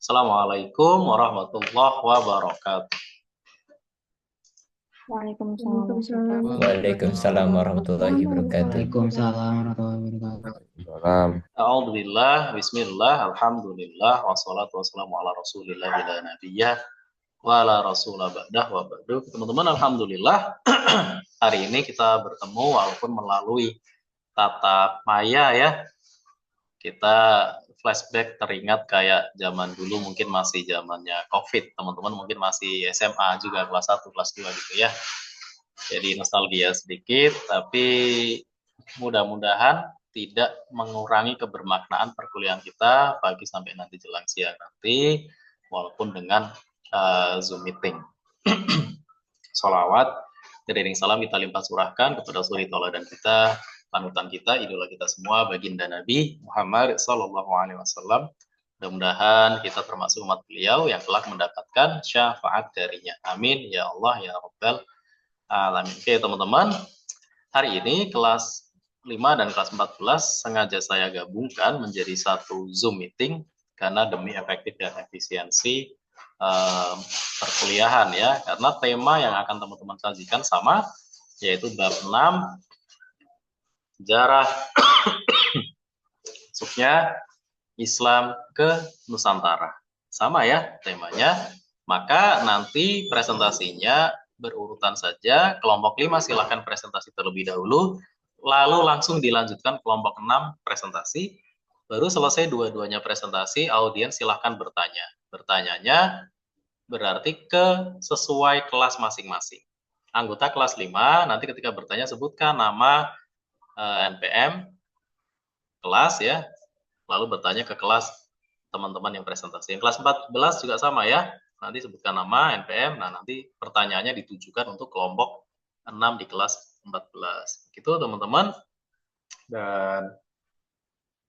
Assalamualaikum warahmatullahi wabarakatuh. Waalaikumsalam Waalaikumsalam warahmatullahi wabarakatuh. Waalaikumsalam warahmatullahi wabarakatuh. Salam. A'udzubillah, bismillah, alhamdulillah, wassalatu wassalamu ala rasulillah ila nabiyyah wa ala rasulah ba'dah wa ba'du. Teman-teman, alhamdulillah hari ini kita bertemu walaupun melalui tatap maya ya. Kita flashback teringat kayak zaman dulu, mungkin masih zamannya COVID. Teman-teman mungkin masih SMA juga, kelas 1, kelas 2 gitu ya. Jadi nostalgia sedikit, tapi mudah-mudahan tidak mengurangi kebermaknaan perkuliahan kita pagi sampai nanti jelang siang nanti, walaupun dengan Zoom meeting. Sholawat, iring salam kita limpah surahkan kepada suri tauladan kita, panutan kita, idola kita semua, baginda Nabi Muhammad Sallallahu Alaihi Wasallam. Mudah-mudahan kita termasuk umat beliau yang telah mendapatkan syafaat darinya. Amin ya Allah ya Rabbal Alamin. Oke teman-teman, hari ini kelas 5 dan kelas 14 sengaja saya gabungkan menjadi satu Zoom meeting karena demi efektif dan efisiensi perkuliahan ya. Karena tema yang akan teman-teman sajikan sama, yaitu bab 6 sejarah masuknya Islam ke Nusantara. Sama ya temanya. Maka nanti presentasinya berurutan saja. Kelompok 5 silakan presentasi terlebih dahulu, lalu langsung dilanjutkan kelompok 6 presentasi. Baru selesai dua-duanya presentasi, audiens silahkan bertanya. Bertanyanya berarti ke sesuai kelas masing-masing. Anggota kelas 5 nanti ketika bertanya sebutkan nama, NPM, kelas ya, lalu bertanya ke kelas teman-teman yang presentasi. Yang kelas 14 juga sama ya, nanti sebutkan nama, NPM, nah nanti pertanyaannya ditujukan untuk kelompok 6 di kelas 14. Gitu teman-teman. Dan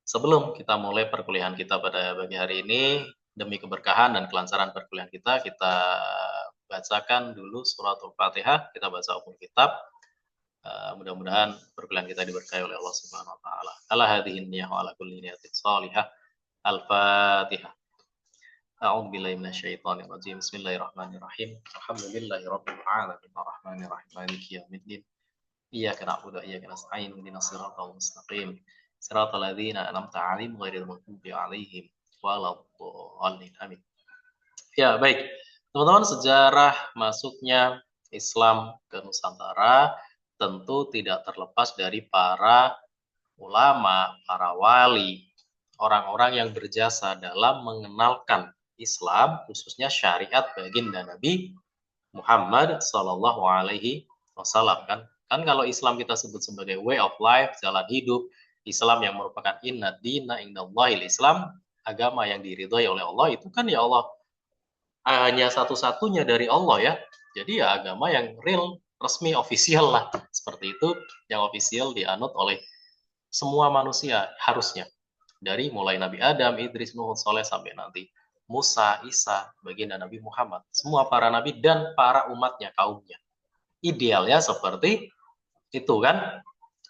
sebelum kita mulai perkuliahan kita pada pagi hari ini, demi keberkahan dan kelancaran perkuliahan kita bacakan dulu surat Al-Fatihah, kita baca umum kitab. Mudah-mudahan perkuliahan kita diberkahi oleh Allah Subhanahu wa taala. Ala hadhihi niyyah wa ala kulli niyatin shalihah. Al-Fatihah. A'udzu billahi minasyaitonir rajim. Bismillahirrahmanirrahim. Alhamdulillahirabbil alamin arrahmanir rahim maliki yaumiddin. Iyyaka na'budu wa iyyaka nasta'in ihdinas siratal mustaqim. Siratal ladzina an'amta 'alaihim ghairil maghdubi 'alaihim waladdallin. Amin. Ya, baik. Teman-teman, sejarah masuknya Islam ke Nusantara tentu tidak terlepas dari para ulama, para wali, orang-orang yang berjasa dalam mengenalkan Islam, khususnya syariat baginda Nabi Muhammad Sallallahu Alaihi Wasallam. Kan kalau Islam kita sebut sebagai way of life, jalan hidup, Islam yang merupakan inna dina indallahil Islam, agama yang diridhoi oleh Allah, itu kan ya Allah hanya satu-satunya dari Allah ya. Jadi ya agama yang real, resmi, ofisial lah. Seperti itu, yang ofisial dianut oleh semua manusia harusnya. Dari mulai Nabi Adam, Idris, Nuh, Soleh, sampai nanti Musa, Isa, baginda Nabi Muhammad. Semua para nabi dan para umatnya, kaumnya. Idealnya seperti itu kan.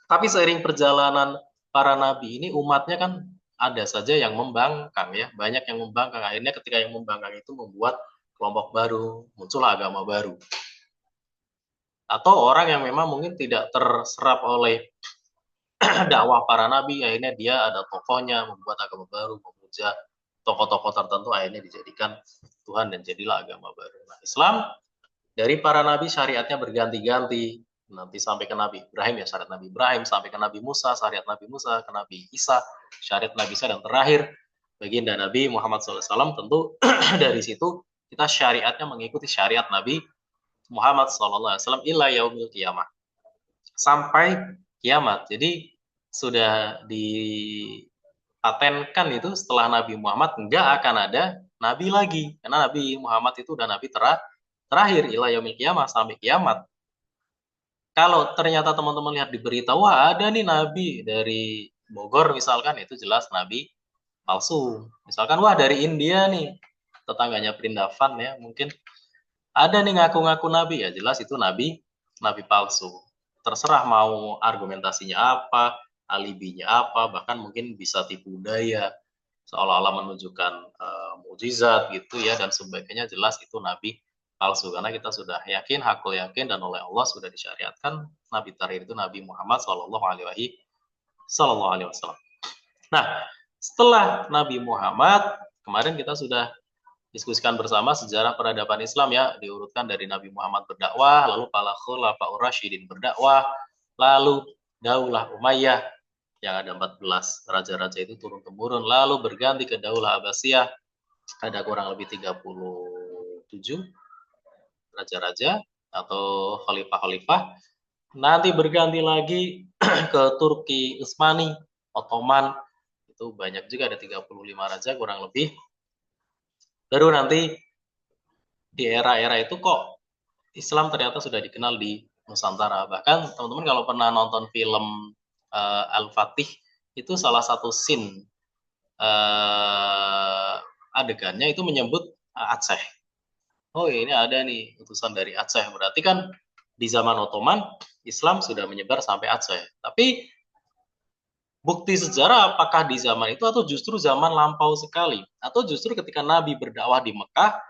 Tapi seiring perjalanan para nabi ini, umatnya kan ada saja yang membangkang ya. Banyak yang membangkang. Akhirnya ketika yang membangkang itu membuat kelompok baru, muncullah agama baru. Atau orang yang memang mungkin tidak terserap oleh dakwah para nabi, akhirnya dia ada tokohnya, membuat agama baru, memuja tokoh-tokoh tertentu, akhirnya dijadikan Tuhan dan jadilah agama baru. Nah, Islam dari para nabi syariatnya berganti-ganti, nanti sampai ke Nabi Ibrahim ya syariat Nabi Ibrahim, sampai ke Nabi Musa syariat Nabi Musa, ke Nabi Isa syariat Nabi Isa, dan terakhir baginda Nabi Muhammad SAW. Tentu dari situ kita syariatnya mengikuti syariat Nabi Muhammad SAW ila yaumil qiyamah, sampai kiamat. Jadi sudah dipatenkan itu setelah Nabi Muhammad nggak akan ada nabi lagi, karena Nabi Muhammad itu udah nabi terakhir ila yaumil qiyamah, sampai kiamat. Kalau ternyata teman-teman lihat di berita, wah ada nih nabi dari Bogor misalkan, itu jelas nabi palsu. Misalkan wah dari India nih, tetangganya Prindavan ya, mungkin ada nih ngaku-ngaku nabi, ya jelas itu nabi palsu. Terserah mau argumentasinya apa, alibinya apa, bahkan mungkin bisa tipu daya, seolah-olah menunjukkan mukjizat gitu ya dan sebagainya, jelas itu nabi palsu karena kita sudah yakin, hakul yakin dan oleh Allah sudah disyariatkan nabi terakhir itu Nabi Muhammad Shallallahu Alaihi Wasallam. Nah, setelah Nabi Muhammad, kemarin kita sudah diskusikan bersama sejarah peradaban Islam ya, diurutkan dari Nabi Muhammad berdakwah, lalu para khulafaur rasyidin berdakwah, lalu Daulah Umayyah yang ada 14 raja-raja itu turun-temurun, lalu berganti ke Daulah Abbasiyah, ada kurang lebih 37 raja-raja atau khalifah-khalifah. Nanti berganti lagi ke Turki Utsmani, Ottoman, itu banyak juga, ada 35 raja kurang lebih. Baru nanti di era-era itu kok Islam ternyata sudah dikenal di Nusantara. Bahkan teman-teman kalau pernah nonton film Al-Fatih, itu salah satu scene adegannya itu menyebut Aceh. Oh ini ada nih utusan dari Aceh. Berarti kan di zaman Ottoman Islam sudah menyebar sampai Aceh. Tapi bukti sejarah apakah di zaman itu atau justru zaman lampau sekali? Atau justru ketika Nabi berdakwah di Mekah,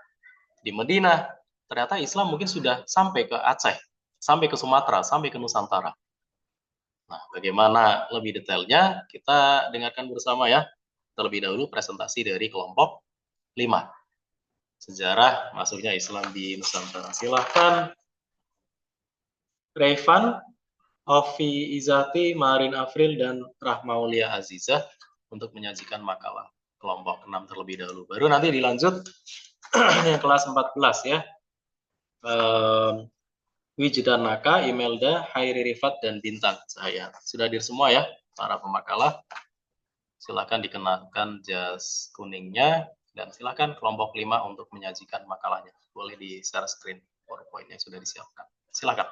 di Madinah, ternyata Islam mungkin sudah sampai ke Aceh, sampai ke Sumatera, sampai ke Nusantara. Nah, bagaimana lebih detailnya kita dengarkan bersama ya. Terlebih dahulu presentasi dari kelompok 5. Sejarah masuknya Islam di Nusantara. Silahkan Revan, Ovi Izati, Marin Afril, dan Rahmaulia Azizah untuk menyajikan makalah kelompok 6 terlebih dahulu. Baru nanti dilanjut yang kelas 14 ya. Wijudan Naka, Imelda, Hairi Rifat, dan Bintang Cahaya. Sudah hadir semua ya para pemakalah. Silakan dikenakan jas kuningnya dan silakan kelompok 5 untuk menyajikan makalahnya. Boleh di share screen PowerPoint yang sudah disiapkan. Silakan.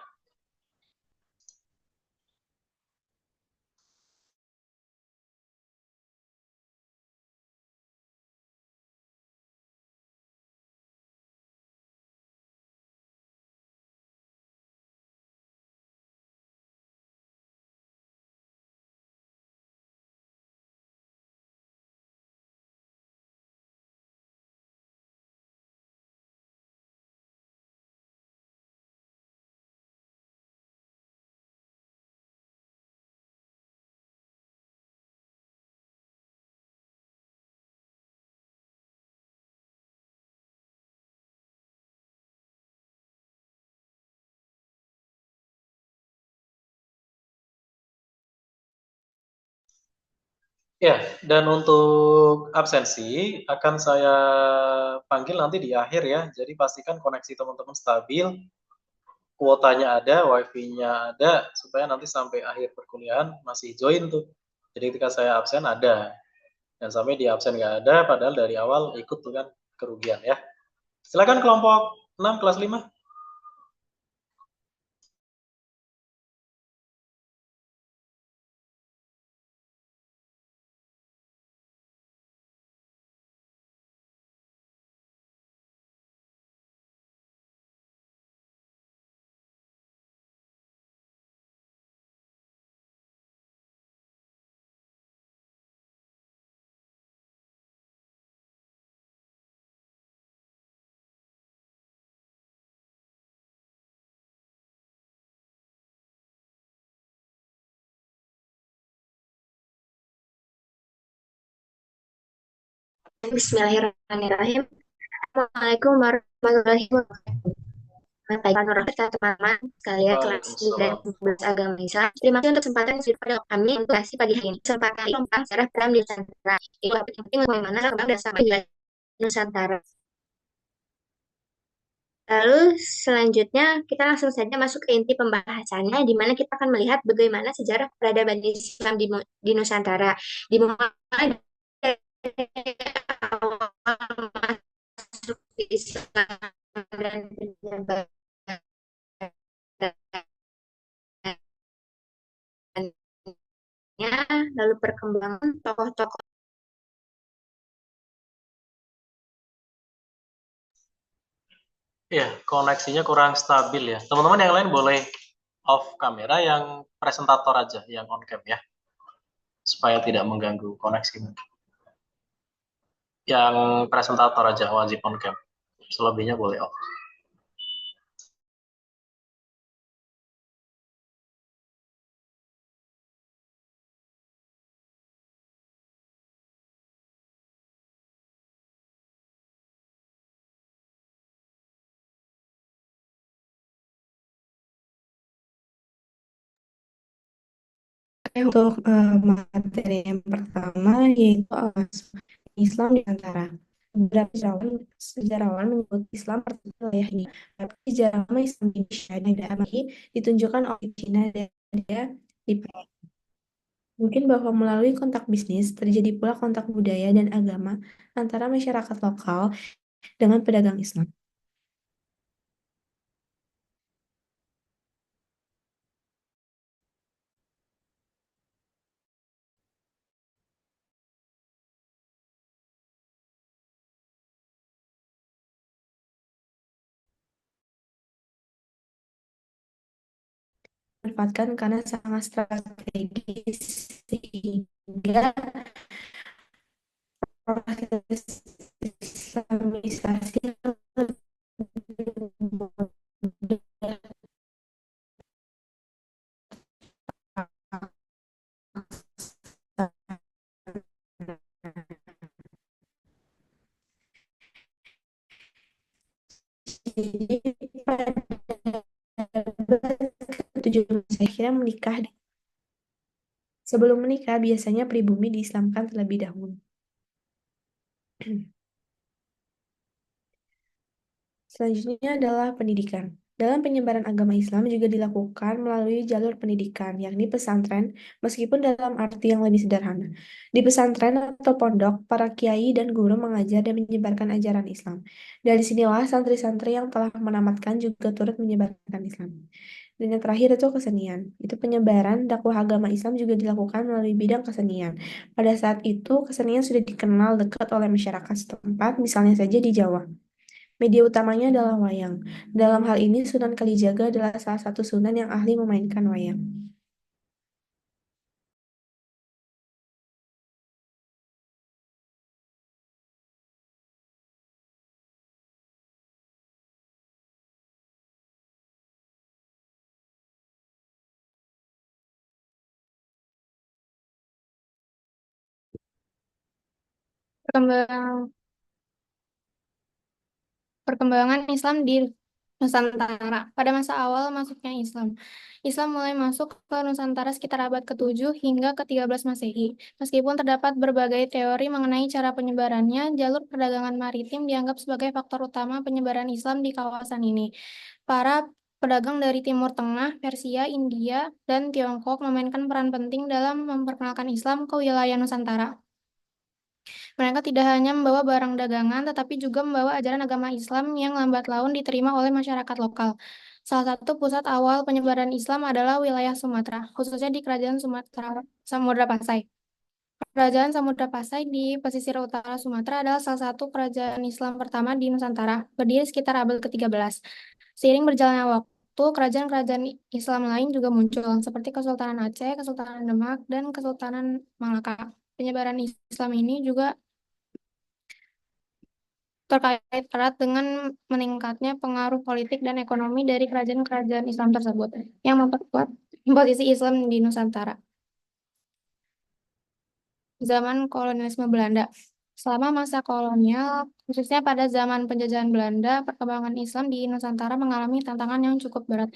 Ya, dan untuk absensi akan saya panggil nanti di akhir ya. Jadi pastikan koneksi teman-teman stabil, kuotanya ada, wifi-nya ada, supaya nanti sampai akhir perkuliahan masih join tuh. Jadi ketika saya absen ada, dan sampai di absen nggak ada, padahal dari awal ikut tuh kan, kerugian ya. Silakan kelompok 6 kelas 5. Bismillahirrahmanirrahim. Assalamualaikum warahmatullahi wabarakatuh. Teman-teman sekalian kelas 11 agama Islam. Terima kasih untuk kesempatan yang sudah pada kami untuk kasih pagi hari ini. Kesempatan ini tentang sejarah Islam di Nusantara. Itu penting bagaimana kembang dan sampai di Nusantara. Lalu selanjutnya kita langsung saja masuk ke inti pembahasannya, di mana kita akan melihat bagaimana sejarah peradaban Islam di Nusantara. Dimulai dari awal masuk Islam dan penyebarannya, lalu perkembangan tokoh-tokoh. Ya, koneksinya kurang stabil ya. Teman-teman yang lain boleh off kamera, yang presentator aja, yang on cam ya, supaya tidak mengganggu koneksi. Yang presentator aja wajib on cam. Selebihnya boleh off. Untuk materi yang pertama yaitu alasan Islam di antara beberapa sejarawan menyebut Islam pertama wilayah ini. Tapi sejarawan Islam di Indonesia dan agama ini ditunjukkan oleh Cina dan India di mungkin bahwa melalui kontak bisnis terjadi pula kontak budaya dan agama antara masyarakat lokal dengan pedagang Islam. Manfaatkan karena sangat strategis sehingga proses Islamisasi jadi pada 17 saya kira menikah. Sebelum menikah biasanya pribumi diislamkan terlebih dahulu. Selanjutnya adalah pendidikan. Dalam penyebaran agama Islam juga dilakukan melalui jalur pendidikan, yakni pesantren, meskipun dalam arti yang lebih sederhana. Di pesantren atau pondok, para kiai dan guru mengajar dan menyebarkan ajaran Islam. Dari sinilah santri-santri yang telah menamatkan juga turut menyebarkan Islam. Dan yang terakhir itu kesenian. Itu penyebaran dakwah agama Islam juga dilakukan melalui bidang kesenian. Pada saat itu, kesenian sudah dikenal dekat oleh masyarakat setempat, misalnya saja di Jawa. Media utamanya adalah wayang. Dalam hal ini, Sunan Kalijaga adalah salah satu sunan yang ahli memainkan wayang. Perkembangan perkembangan Islam di Nusantara. Pada masa awal masuknya Islam, Islam mulai masuk ke Nusantara sekitar abad ke-7 hingga ke-13 Masehi. Meskipun terdapat berbagai teori mengenai cara penyebarannya, jalur perdagangan maritim dianggap sebagai faktor utama penyebaran Islam di kawasan ini. Para pedagang dari Timur Tengah, Persia, India, dan Tiongkok memainkan peran penting dalam memperkenalkan Islam ke wilayah Nusantara. Mereka tidak hanya membawa barang dagangan, tetapi juga membawa ajaran agama Islam yang lambat laun diterima oleh masyarakat lokal. Salah satu pusat awal penyebaran Islam adalah wilayah Sumatera, khususnya di Kerajaan Sumatera Samudra Pasai. Kerajaan Samudra Pasai di pesisir utara Sumatera adalah salah satu kerajaan Islam pertama di Nusantara, berdiri sekitar abad ke-13. Seiring berjalannya waktu, kerajaan-kerajaan Islam lain juga muncul, seperti Kesultanan Aceh, Kesultanan Demak, dan Kesultanan Malaka. Penyebaran Islam ini juga terkait erat dengan meningkatnya pengaruh politik dan ekonomi dari kerajaan-kerajaan Islam tersebut yang memperkuat posisi Islam di Nusantara. Zaman kolonialisme Belanda. Selama masa kolonial, khususnya pada zaman penjajahan Belanda, perkembangan Islam di Nusantara mengalami tantangan yang cukup berat.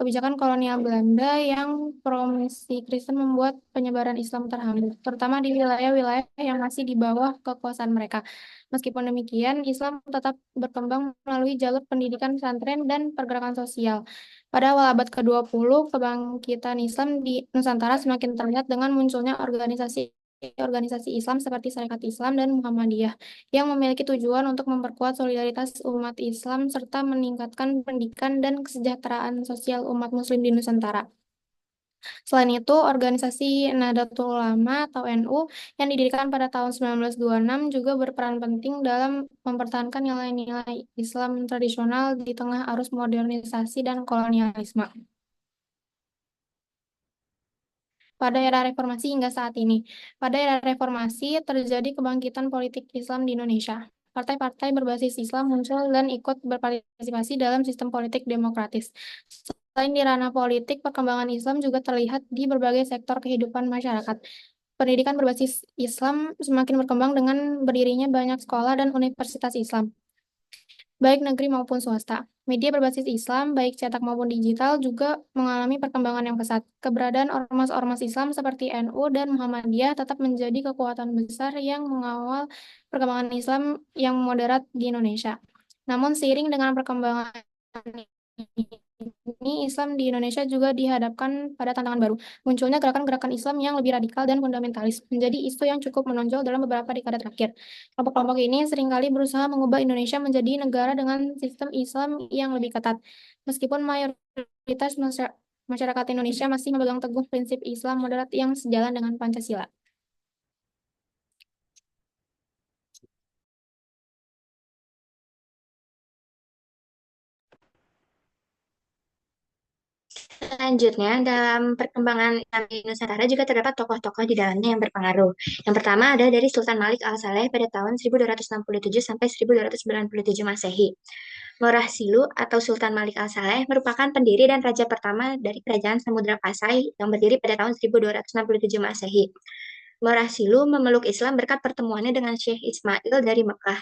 Kebijakan kolonial Belanda yang promisi Kristen membuat penyebaran Islam terhambat, terutama di wilayah-wilayah yang masih di bawah kekuasaan mereka. Meskipun demikian, Islam tetap berkembang melalui jalur pendidikan pesantren dan pergerakan sosial. Pada awal abad ke-20, kebangkitan Islam di Nusantara semakin terlihat dengan munculnya organisasi Islam seperti Sarekat Islam dan Muhammadiyah yang memiliki tujuan untuk memperkuat solidaritas umat Islam serta meningkatkan pendidikan dan kesejahteraan sosial umat Muslim di Nusantara. Selain itu, organisasi Nahdlatul Ulama atau NU yang didirikan pada tahun 1926 juga berperan penting dalam mempertahankan nilai-nilai Islam tradisional di tengah arus modernisasi dan kolonialisme. pada era reformasi hingga saat ini. Pada era reformasi terjadi kebangkitan politik Islam di Indonesia. Partai-partai berbasis Islam muncul dan ikut berpartisipasi dalam sistem politik demokratis. Selain di ranah politik, perkembangan Islam juga terlihat di berbagai sektor kehidupan masyarakat. Pendidikan berbasis Islam semakin berkembang dengan berdirinya banyak sekolah dan universitas Islam, baik negeri maupun swasta. Media berbasis Islam, baik cetak maupun digital, juga mengalami perkembangan yang pesat. Keberadaan ormas-ormas Islam seperti NU dan Muhammadiyah tetap menjadi kekuatan besar yang mengawal perkembangan Islam yang moderat di Indonesia. Namun, seiring dengan perkembangan ini, Islam di Indonesia juga dihadapkan pada tantangan baru. Munculnya gerakan-gerakan Islam yang lebih radikal dan fundamentalis menjadi isu yang cukup menonjol dalam beberapa dekade terakhir. Kelompok-kelompok ini seringkali berusaha mengubah Indonesia menjadi negara dengan sistem Islam yang lebih ketat. Meskipun mayoritas masyarakat Indonesia masih memegang teguh prinsip Islam moderat yang sejalan dengan Pancasila. Selanjutnya, dalam perkembangan Islam di Nusantara juga terdapat tokoh-tokoh di dalamnya yang berpengaruh. Yang pertama ada dari Sultan Malik Al-Saleh pada tahun 1267 sampai 1297 Masehi. Lurah Silu atau Sultan Malik Al-Saleh merupakan pendiri dan raja pertama dari Kerajaan Samudra Pasai yang berdiri pada tahun 1267 Masehi. Lurah Silu memeluk Islam berkat pertemuannya dengan Syekh Ismail dari Mekah.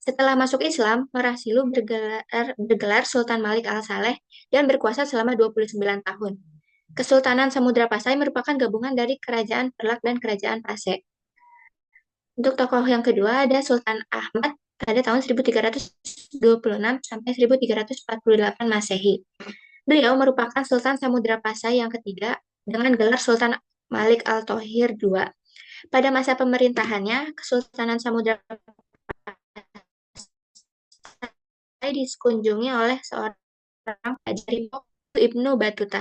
Setelah masuk Islam, Lurah Silu bergelar Sultan Malik Al-Saleh dan berkuasa selama 29 tahun. Kesultanan Samudra Pasai merupakan gabungan dari Kerajaan Perlak dan Kerajaan Pasai. Untuk tokoh yang kedua ada Sultan Ahmad pada tahun 1326 sampai 1348 Masehi. Beliau merupakan Sultan Samudra Pasai yang ketiga dengan gelar Sultan Malik Al-Thohir II. Pada masa pemerintahannya, Kesultanan Samudra Pasai dikunjungi oleh seorang ajar Ibnu Battuta.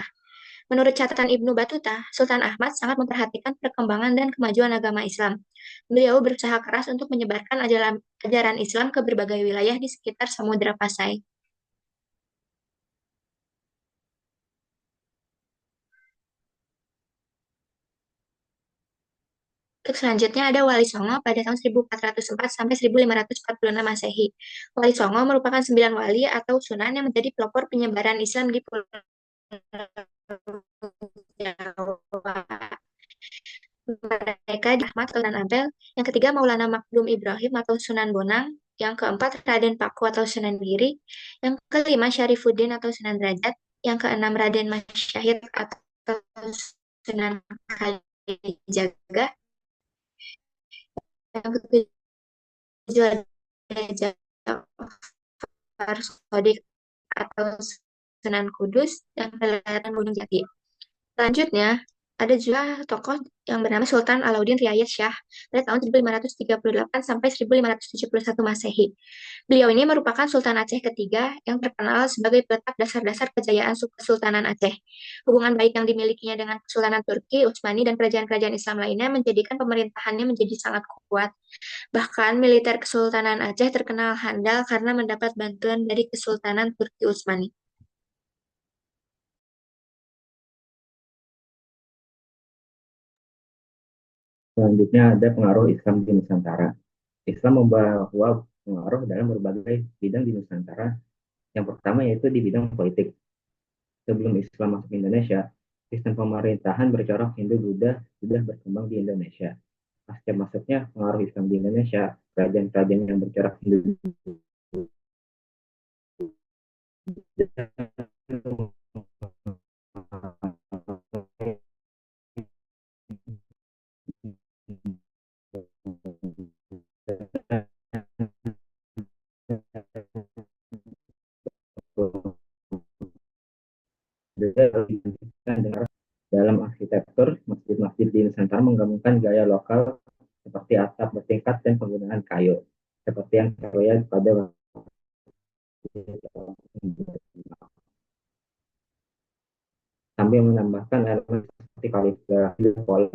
Menurut catatan Ibnu Battuta, Sultan Ahmad sangat memperhatikan perkembangan dan kemajuan agama Islam. Beliau berusaha keras untuk menyebarkan ajaran Islam ke berbagai wilayah di sekitar Samudra Pasai. Untuk selanjutnya ada Wali Songo pada tahun 1404 sampai 1546 Masehi. Wali Songo merupakan 9 wali atau sunan yang menjadi pelopor penyebaran Islam di Pulau Jawa. Mereka di Ahmad Sunan Ampel, yang ketiga Maulana Makdum Ibrahim atau Sunan Bonang, yang keempat Raden Paku atau Sunan Giri, yang kelima Syarifuddin atau Sunan Derajat, yang keenam Raden Masyahid atau Sunan Kalijaga, yang ketujuh ada Ja'far Shadiq atau Sunan Kudus, dan Kelihatan Gunung Jati. Selanjutnya, ada juga tokoh yang bernama Sultan Alauddin Riayat Shah pada tahun 1538 sampai 1571 Masehi. Beliau ini merupakan Sultan Aceh ketiga yang terkenal sebagai peletak dasar-dasar kejayaan Kesultanan Aceh. Hubungan baik yang dimilikinya dengan Kesultanan Turki, Utsmani, dan kerajaan-kerajaan Islam lainnya menjadikan pemerintahannya menjadi sangat kuat. Bahkan militer Kesultanan Aceh terkenal handal karena mendapat bantuan dari Kesultanan Turki Utsmani. Selanjutnya ada pengaruh Islam di Nusantara. Islam membawa pengaruh dalam berbagai bidang di Nusantara. Yang pertama yaitu di bidang politik. Sebelum Islam masuk ke Indonesia, sistem pemerintahan bercorak Hindu-Buddha sudah berkembang di Indonesia. Pasca masuknya pengaruh Islam di Indonesia, kerajaan-kerajaan yang bercorak Hindu dalam arsitektur masjid-masjid di Nusantara menggabungkan gaya lokal seperti atap bertingkat dan penggunaan kayu, seperti yang terlihat pada sambil menambahkan elemen seperti kaligrafi pola.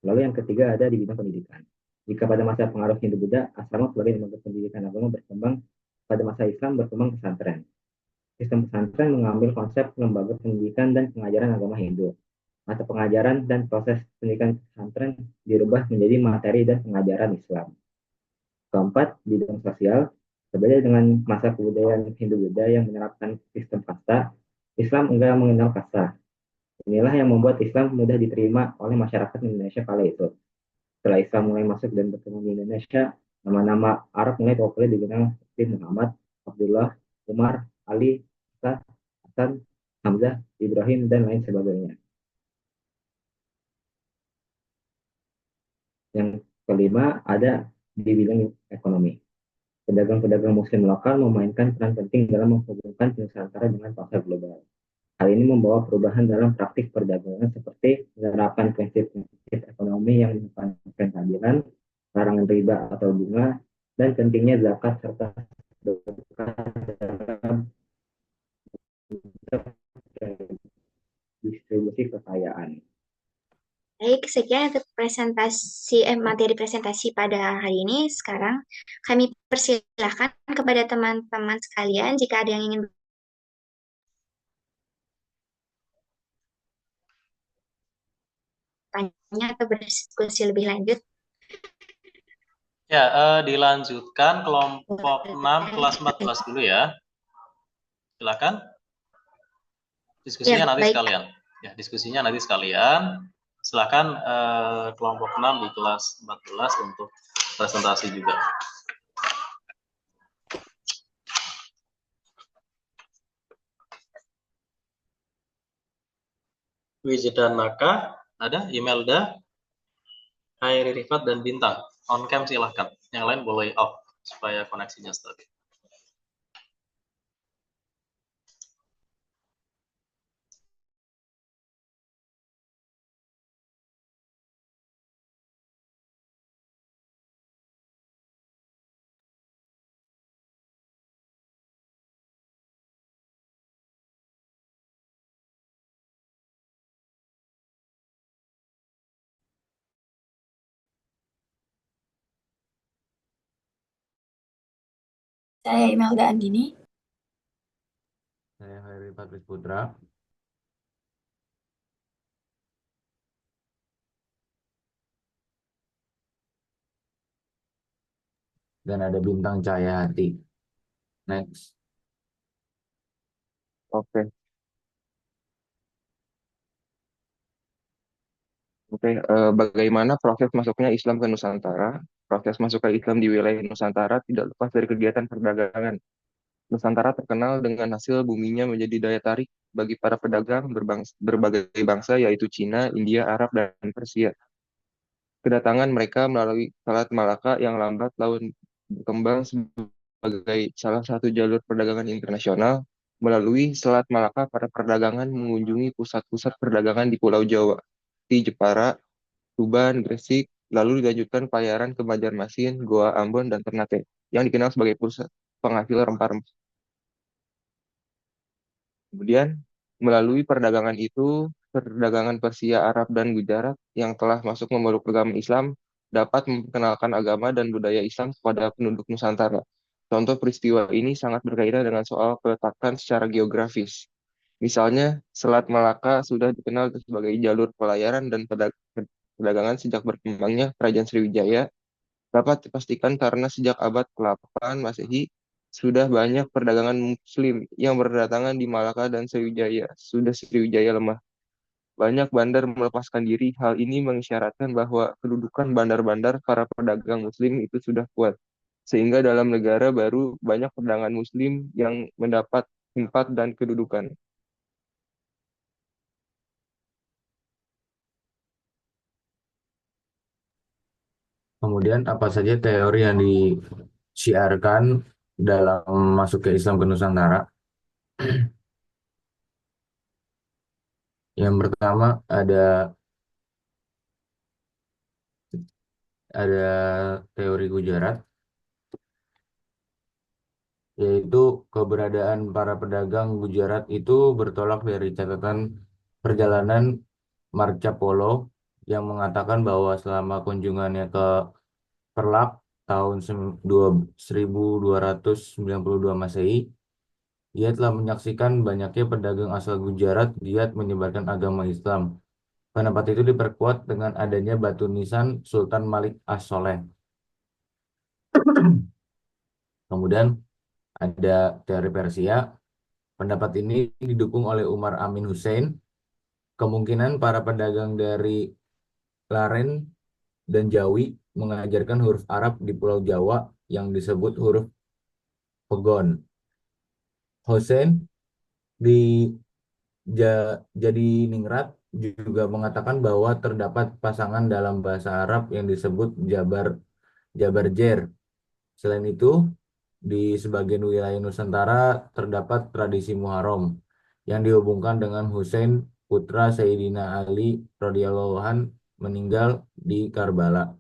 Lalu yang ketiga ada di bidang pendidikan. Jika pada masa pengaruh Hindu-Buddha, asrama sebagai lembaga pendidikan agama berkembang, pada masa Islam berkembang pesantren. Sistem pesantren mengambil konsep lembaga pendidikan dan pengajaran agama Hindu. mata pengajaran dan proses pendidikan pesantren dirubah menjadi materi dan pengajaran Islam. Keempat, bidang sosial. Berbeda dengan masa kebudayaan Hindu-Buddha yang menerapkan sistem kasta, Islam enggak mengenal kasta. Inilah yang membuat Islam mudah diterima oleh masyarakat Indonesia kala itu. Setelah Islam mulai masuk dan berkembang di Indonesia, nama-nama Arab mulai populer dikenal seperti Muhammad, Abdullah, Umar, Ali, Isa, Hasan, Hamzah, Ibrahim, dan lain sebagainya. Yang kelima ada di bidang ekonomi. Pedagang-pedagang muslim lokal memainkan peran penting dalam menghubungkan Nusantara dengan pasar global. Hal ini membawa perubahan dalam praktik perdagangan seperti menerapkan prinsip-prinsip ekonomi yang menekankan keadilan, larangan riba atau bunga, dan pentingnya zakat serta dalam distribusi kekayaan. Baik, sekian untuk materi presentasi pada hari ini. Sekarang kami persilahkan kepada teman-teman sekalian jika ada yang ingin bertanya atau berdiskusi lebih lanjut. Ya, dilanjutkan kelompok 6 kelas 14 dulu ya. Silakan. Diskusinya Ya, nanti baik. sekalian. Ya, diskusinya nanti sekalian. Silakan kelompok 6 di kelas 14 untuk presentasi juga. Wijidanaka, ada Imelda, Khairi Rifat, dan Bintang. On cam silahkan. Yang lain boleh off supaya koneksinya stabil. Saya Imelda Andini. Saya Khairi Patris Putra. Dan ada Bintang Cahaya Hati. Next. Oke, oke. Bagaimana proses masuknya Islam ke Nusantara? Proses masuknya Islam di wilayah Nusantara tidak lepas dari kegiatan perdagangan. Nusantara terkenal dengan hasil buminya menjadi daya tarik bagi para pedagang berbagai bangsa yaitu Cina, India, Arab, dan Persia. Kedatangan mereka melalui Selat Malaka yang lambat laun berkembang sebagai salah satu jalur perdagangan internasional. Melalui Selat Malaka, para perdagangan mengunjungi pusat-pusat perdagangan di Pulau Jawa, di Jepara, Tuban, Gresik, lalu dilanjutkan pelayaran ke Banjarmasin, Goa Ambon, dan Ternate, yang dikenal sebagai pusat penghasil rempah-rempah. Kemudian, melalui perdagangan itu, perdagangan Persia, Arab, dan Gujarat yang telah masuk memeluk agama Islam dapat memperkenalkan agama dan budaya Islam kepada penduduk Nusantara. Contoh peristiwa ini sangat berkaitan dengan soal peletakan secara geografis. Misalnya, Selat Malaka sudah dikenal sebagai jalur pelayaran dan perdagangan sejak berkembangnya Kerajaan Sriwijaya. Dapat dipastikan karena sejak abad ke-8 Masehi, sudah banyak perdagangan Muslim yang berdatangan di Malaka dan Sriwijaya. Sudah Sriwijaya lemah, banyak bandar melepaskan diri. Hal ini mengisyaratkan bahwa kedudukan bandar-bandar para pedagang Muslim itu sudah kuat. Sehingga dalam negara baru banyak perdagangan Muslim yang mendapat tempat dan kedudukan. Kemudian apa saja teori yang disiarkan dalam masuk ke Islam ke Nusantara? Yang pertama ada teori Gujarat, yaitu keberadaan para pedagang Gujarat itu bertolak dari catatan perjalanan Marco Polo yang mengatakan bahwa selama kunjungannya ke Perlak tahun 1292 Masehi, ia telah menyaksikan banyaknya pedagang asal Gujarat giat menyebarkan agama Islam Pendapat itu diperkuat dengan adanya batu nisan Sultan Malik As-Soleh. Kemudian ada teori Persia. Pendapat ini didukung oleh Umar Amin Hussein. Kemungkinan para pedagang dari Laren dan Jawi mengajarkan huruf Arab di Pulau Jawa yang disebut huruf Pegon. Hussein di Jadi Ningrat juga mengatakan bahwa terdapat pasangan dalam bahasa Arab yang disebut Jabar Jer. Selain itu, di sebagian wilayah Nusantara terdapat tradisi Muharram yang dihubungkan dengan Husain putra Sayyidina Ali radhiyallahu an meninggal di Karbala.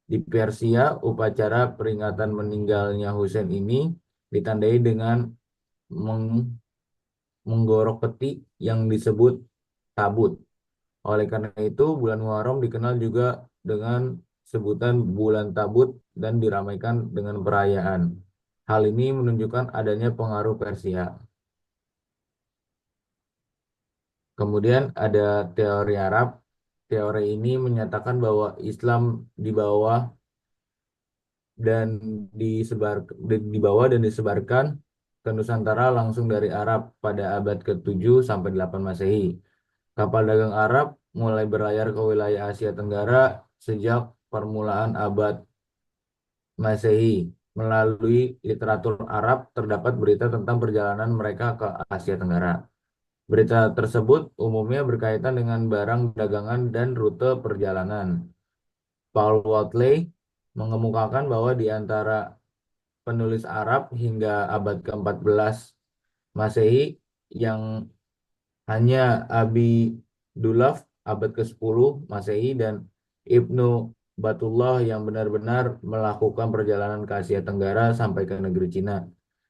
Di Persia, upacara peringatan meninggalnya Husain ini ditandai dengan menggorok peti yang disebut tabut. Oleh karena itu, bulan Muharram dikenal juga dengan sebutan bulan tabut dan diramaikan dengan perayaan. Hal ini menunjukkan adanya pengaruh Persia. Kemudian ada teori Arab. Teori ini menyatakan bahwa Islam di bawah dan disebarkan ke Nusantara langsung dari Arab pada abad ke-7 sampai 8 Masehi. Kapal dagang Arab mulai berlayar ke wilayah Asia Tenggara sejak permulaan abad Masehi. Melalui literatur Arab terdapat berita tentang perjalanan mereka ke Asia Tenggara. Berita tersebut umumnya berkaitan dengan barang dagangan dan rute perjalanan. Paul Watley mengemukakan bahwa di antara penulis Arab hingga abad ke-14 Masehi yang hanya Abi Dulaf abad ke-10 Masehi dan Ibnu Batullah yang benar-benar melakukan perjalanan ke Asia Tenggara sampai ke negeri Cina.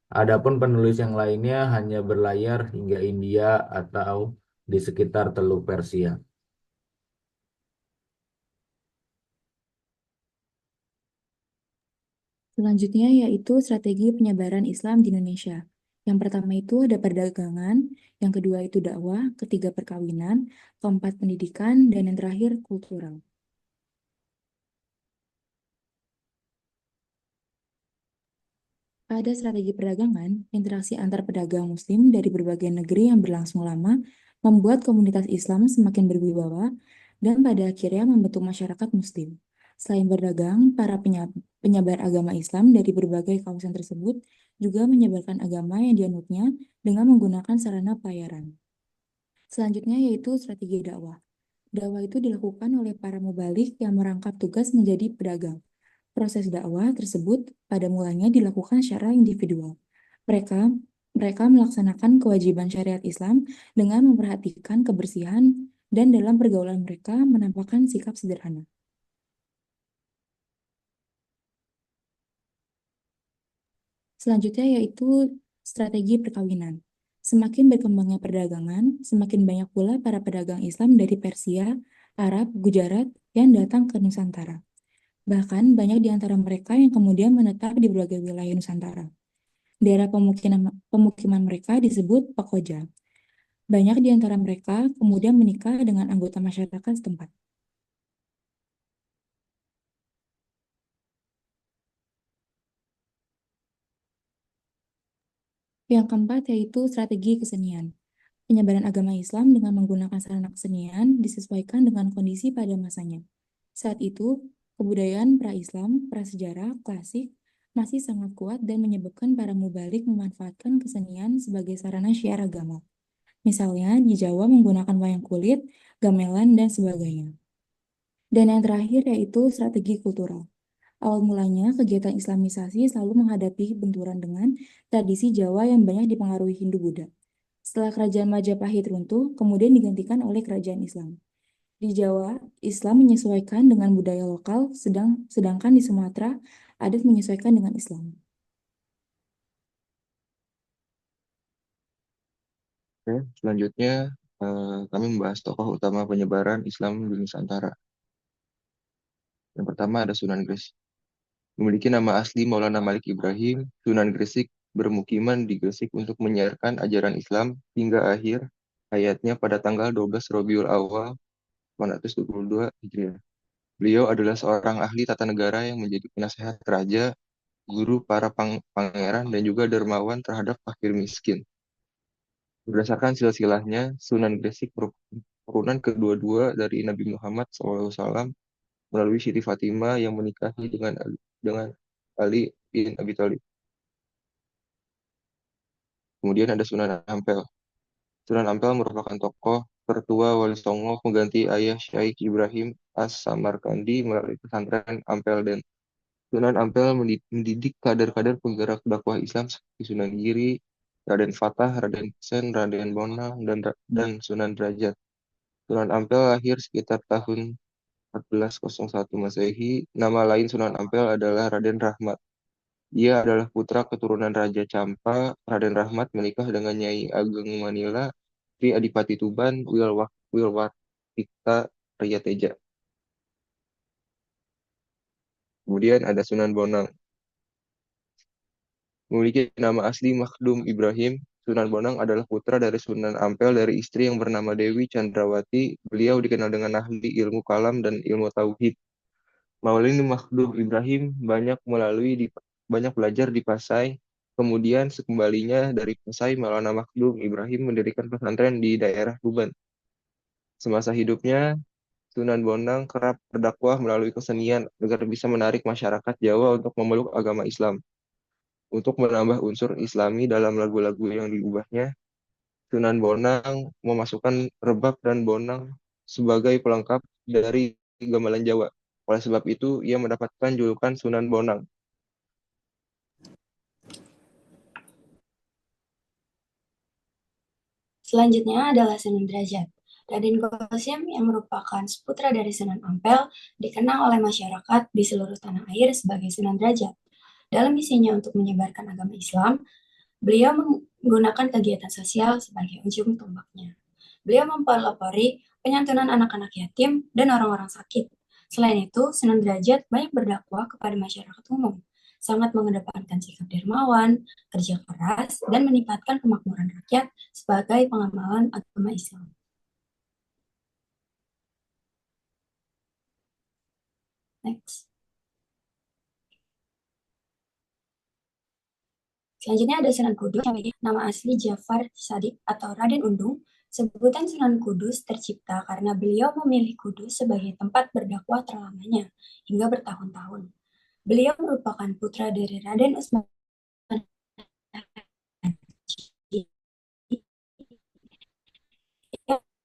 Adapun penulis yang lainnya hanya berlayar hingga India atau di sekitar Teluk Persia. Selanjutnya yaitu strategi penyebaran Islam di Indonesia. Yang pertama itu ada perdagangan, yang kedua itu dakwah, ketiga perkawinan, keempat pendidikan, dan yang terakhir kultural. Pada strategi perdagangan, interaksi antar pedagang muslim dari berbagai negeri yang berlangsung lama membuat komunitas Islam semakin berwibawa dan pada akhirnya membentuk masyarakat muslim. Selain berdagang, para penyebar agama Islam dari berbagai kawasan tersebut juga menyebarkan agama yang dianutnya dengan menggunakan sarana pelayaran. Selanjutnya yaitu strategi dakwah. Dakwah itu dilakukan oleh para mubalik yang merangkap tugas menjadi pedagang. Proses dakwah tersebut pada mulanya dilakukan secara individual. Mereka melaksanakan kewajiban syariat Islam dengan memperhatikan kebersihan dan dalam pergaulan mereka menampakkan sikap sederhana. Selanjutnya yaitu strategi perkawinan. Semakin berkembangnya perdagangan, semakin banyak pula para pedagang Islam dari Persia, Arab, Gujarat yang datang ke Nusantara. Bahkan banyak di antara mereka yang kemudian menetap di berbagai wilayah Nusantara. Daerah pemukiman mereka disebut Pekoja. Banyak di antara mereka kemudian menikah dengan anggota masyarakat setempat. Yang keempat yaitu strategi kesenian. Penyebaran agama Islam dengan menggunakan sarana kesenian disesuaikan dengan kondisi pada masanya. Saat itu, kebudayaan pra-Islam, prasejarah, klasik masih sangat kuat dan menyebabkan para mubalik memanfaatkan kesenian sebagai sarana syiar agama. Misalnya, di Jawa menggunakan wayang kulit, gamelan, dan sebagainya. Dan yang terakhir yaitu strategi kultural. Awal mulanya, kegiatan Islamisasi selalu menghadapi benturan dengan tradisi Jawa yang banyak dipengaruhi Hindu-Buddha. Setelah kerajaan Majapahit runtuh, kemudian digantikan oleh kerajaan Islam. Di Jawa, Islam menyesuaikan dengan budaya lokal, sedangkan di Sumatera, adat menyesuaikan dengan Islam. Oke, selanjutnya kami membahas tokoh utama penyebaran Islam di Nusantara. Yang pertama ada Sunan Gresik. Memiliki nama asli Maulana Malik Ibrahim, Sunan Gresik bermukiman di Gresik untuk menyiarkan ajaran Islam hingga akhir hayatnya pada tanggal 12 Rabiul Awal 822 Hijriah. Beliau adalah seorang ahli tata negara yang menjadi penasehat raja, guru para pangeran, dan juga dermawan terhadap fakir miskin. Berdasarkan silsilahnya, Sunan Gresik merupakan turunan kedua-dua dari Nabi Muhammad SAW melalui Siti Fatimah yang menikahi dengan Ali bin Abi Thalib. Kemudian ada Sunan Ampel. Sunan Ampel merupakan tokoh tertua Wali Songo pengganti ayah Syaikh Ibrahim As-Samarkandi melalui pesantren Ampel, dan Sunan Ampel mendidik kader-kader penggerak dakwah Islam seperti Sunan Giri, Raden Fatah, Raden Husain, Raden Bonang, dan Sunan Derajat. Sunan Ampel lahir sekitar tahun 1401 Masehi. Nama lain Sunan Ampel adalah Raden Rahmat. Dia adalah putra keturunan Raja Campa. Raden Rahmat menikah dengan Nyai Ageng Manila, Sri Adipati Tuban, Wilwatikta Riyateja. Kemudian ada Sunan Bonang. Memiliki nama asli Makhdum Ibrahim, Sunan Bonang adalah putra dari Sunan Ampel dari istri yang bernama Dewi Chandrawati. Beliau dikenal dengan ahli ilmu kalam dan ilmu tauhid. Maulana Makhdum Ibrahim banyak belajar di Pasai. Kemudian sekembalinya dari Pasai, Maulana Makhdum Ibrahim mendirikan pesantren di daerah Tuban. Semasa hidupnya, Sunan Bonang kerap berdakwah melalui kesenian agar bisa menarik masyarakat Jawa untuk memeluk agama Islam. Untuk menambah unsur Islami dalam lagu-lagu yang diubahnya, Sunan Bonang memasukkan rebab dan bonang sebagai pelengkap dari gamelan Jawa. Oleh sebab itu, ia mendapatkan julukan Sunan Bonang. Selanjutnya adalah Sunan Derajat. Raden Qasim yang merupakan putra dari Sunan Ampel dikenal oleh masyarakat di seluruh tanah air sebagai Sunan Derajat. Dalam misinya untuk menyebarkan agama Islam, beliau menggunakan kegiatan sosial sebagai ujung tombaknya. Beliau mempelopori penyantunan anak-anak yatim dan orang-orang sakit. Selain itu, Sunan Derajat banyak berdakwah kepada masyarakat umum, sangat mengedepankan sikap dermawan, kerja keras, dan meningkatkan kemakmuran rakyat sebagai pengamalan agama Islam. Next. Selanjutnya ada Sunan Kudus yang memiliki nama asli Jafar Shadiq atau Raden Undung. Sebutan Sunan Kudus tercipta karena beliau memilih Kudus sebagai tempat berdakwah terlamanya hingga bertahun-tahun. Beliau merupakan putra dari Raden Usman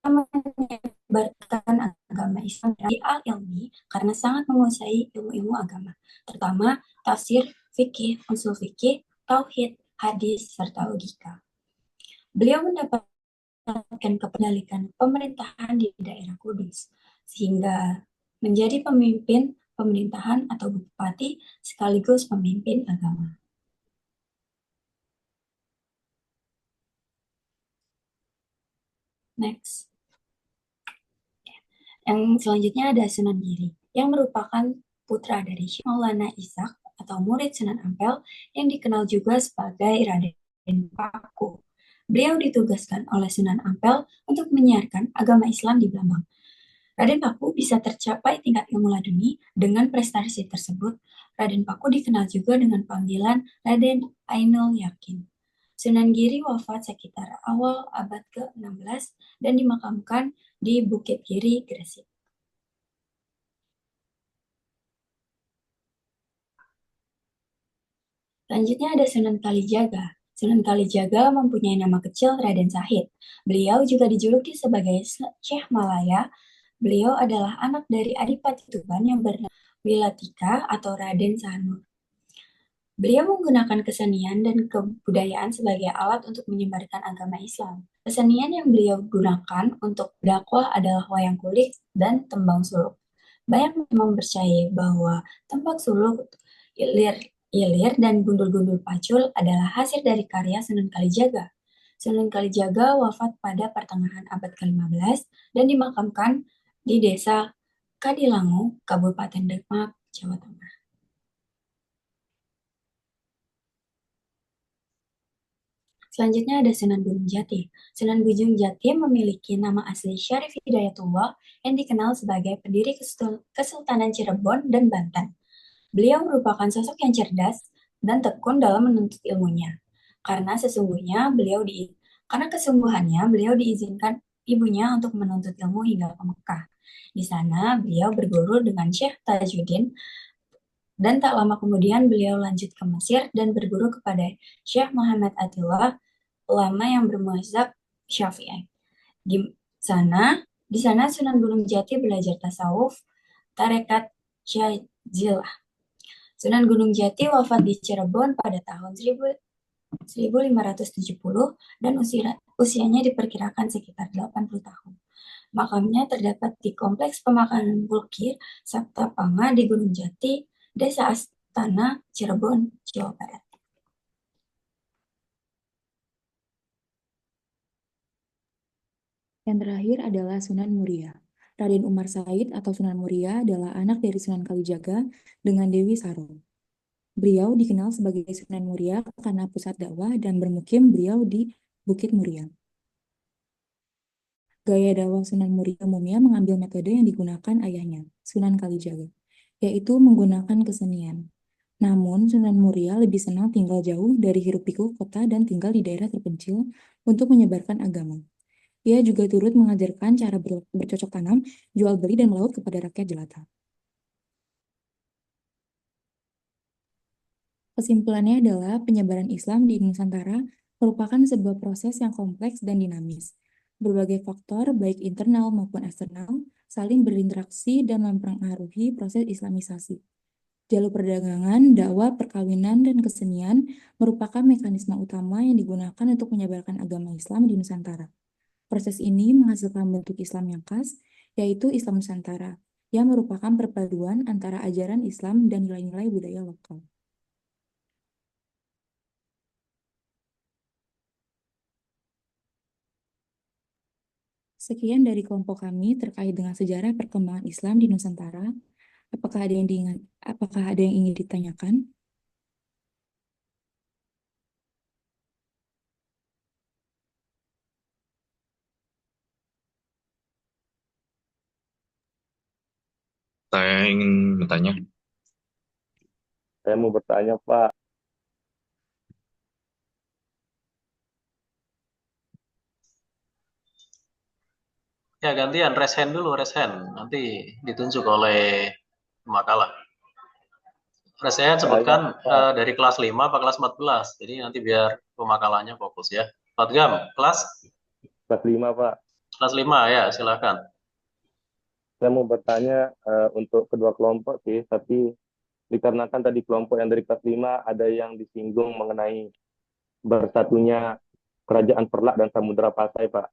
yang menyebarkan agama Islam dari al-ilmi karena sangat menguasai ilmu-ilmu agama, terutama tafsir, fikih, usul fikih, tauhid, hadis, serta logika. Beliau mendapatkan kepemilikan pemerintahan di daerah Kudus, sehingga menjadi pemimpin pemerintahan atau bupati sekaligus pemimpin agama. Next. Yang selanjutnya ada Sunan Giri, yang merupakan putra dari Syekh Maulana Ishaq atau murid Sunan Ampel yang dikenal juga sebagai Raden Paku. Beliau ditugaskan oleh Sunan Ampel untuk menyiarkan agama Islam di Blambang. Raden Paku bisa tercapai tingkat ilmu laduni. Dengan prestasi tersebut, Raden Paku dikenal juga dengan panggilan Raden Ainul Yakin. Sunan Giri wafat sekitar awal abad ke-16 dan dimakamkan di Bukit Giri, Gresik. Selanjutnya ada Sunan Kalijaga. Sunan Kalijaga mempunyai nama kecil Raden Sahid. Beliau juga dijuluki sebagai Syekh Malaya. Beliau adalah anak dari Adipati Tuban yang bernama Wilatika atau Raden Sanur. Beliau menggunakan kesenian dan kebudayaan sebagai alat untuk menyebarkan agama Islam. Kesenian yang beliau gunakan untuk dakwah adalah wayang kulit dan tembang suluk. Banyak memang percaya bahwa tembang suluk, ilir, dan gundul-gundul pacul adalah hasil dari karya Sunan Kalijaga. Sunan Kalijaga wafat pada pertengahan abad ke-15 dan dimakamkan di desa Kadilangu, Kabupaten Demak, Jawa Tengah. Selanjutnya ada Sunan Gunung Jati. Sunan Gunung Jati memiliki nama asli Syarif Hidayatullah yang dikenal sebagai pendiri Kesultanan Cirebon dan Banten. Beliau merupakan sosok yang cerdas dan tekun dalam menuntut ilmunya. Karena kesungguhannya beliau diizinkan ibunya untuk menuntut ilmu hingga ke Mekah. Di sana beliau berguru dengan Syekh Tajuddin dan tak lama kemudian beliau lanjut ke Mesir dan berguru kepada Syekh Muhammad Attillah, ulama yang bermazhab Syafi'i. Di sana Sunan Gunung Jati belajar tasawuf, tarekat Syazilah. Sunan Gunung Jati wafat di Cirebon pada tahun 1570 dan usianya diperkirakan sekitar 80 tahun. Makamnya terdapat di Kompleks Pemakaman Bukir Saptapanga di Gunung Jati, Desa Astana, Cirebon, Jawa Barat. Yang terakhir adalah Sunan Muria. Raden Umar Said atau Sunan Muria adalah anak dari Sunan Kalijaga dengan Dewi Saro. Beliau dikenal sebagai Sunan Muria karena pusat dakwah dan bermukim beliau di Bukit Muria. Gaya dakwah Sunan Muria umumnya mengambil metode yang digunakan ayahnya, Sunan Kalijaga, yaitu menggunakan kesenian. Namun, Sunan Muria lebih senang tinggal jauh dari hiruk-pikuk kota dan tinggal di daerah terpencil untuk menyebarkan agama. Ia juga turut mengajarkan cara bercocok tanam, jual beli, dan melaut kepada rakyat jelata. Kesimpulannya adalah penyebaran Islam di Nusantara merupakan sebuah proses yang kompleks dan dinamis. Berbagai faktor, baik internal maupun eksternal, saling berinteraksi dan mempengaruhi proses islamisasi. Jalur perdagangan, dakwah, perkawinan, dan kesenian merupakan mekanisme utama yang digunakan untuk menyebarkan agama Islam di Nusantara. Proses ini menghasilkan bentuk Islam yang khas, yaitu Islam Nusantara, yang merupakan perpaduan antara ajaran Islam dan nilai-nilai budaya lokal. Sekian dari kelompok kami terkait dengan sejarah perkembangan Islam di Nusantara. Apakah ada yang ingin ditanyakan? Saya ingin bertanya. Saya mau bertanya, Pak. Ya, gantian, raise hand dulu, raise hand. Nanti ditunjuk oleh makalah. Raise hand sebutkan dari kelas 5 apa kelas 14. Jadi nanti biar pemakalahnya fokus ya. Fatgam, kelas? Kelas 5, Pak. Kelas 5 ya, silakan. Saya mau bertanya untuk kedua kelompok sih, tapi dikarenakan tadi kelompok yang dari kelas 5 ada yang disinggung mengenai bersatunya Kerajaan Perlak dan Samudra Pasai, Pak.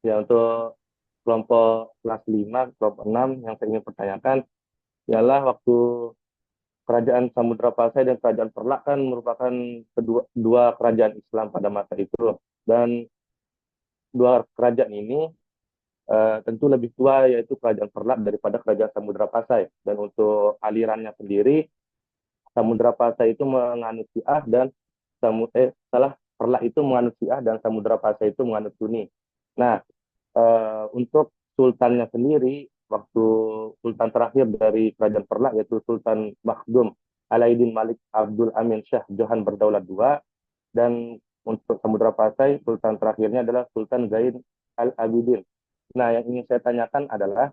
Ya, untuk kelompok kelas 5, kelompok 6 yang saya ingin pertanyakan ialah waktu Kerajaan Samudra Pasai dan Kerajaan Perlak kan merupakan dua kerajaan Islam pada masa itu, dan dua kerajaan ini tentu lebih tua, yaitu Kerajaan Perlak daripada Kerajaan Samudra Pasai. Dan untuk alirannya sendiri, Samudra Pasai itu menganut Syiah dan Perlak itu menganut Syiah dan Samudra Pasai itu menganut Sunni. Nah, untuk sultannya sendiri, waktu sultan terakhir dari Kerajaan Perlak yaitu Sultan Makhdum Alaiddin Malik Abdul Amin Shah Johan Berdaulat II, dan untuk Samudra Pasai sultan terakhirnya adalah Sultan Zain Al-Abidin. Nah, yang ingin saya tanyakan adalah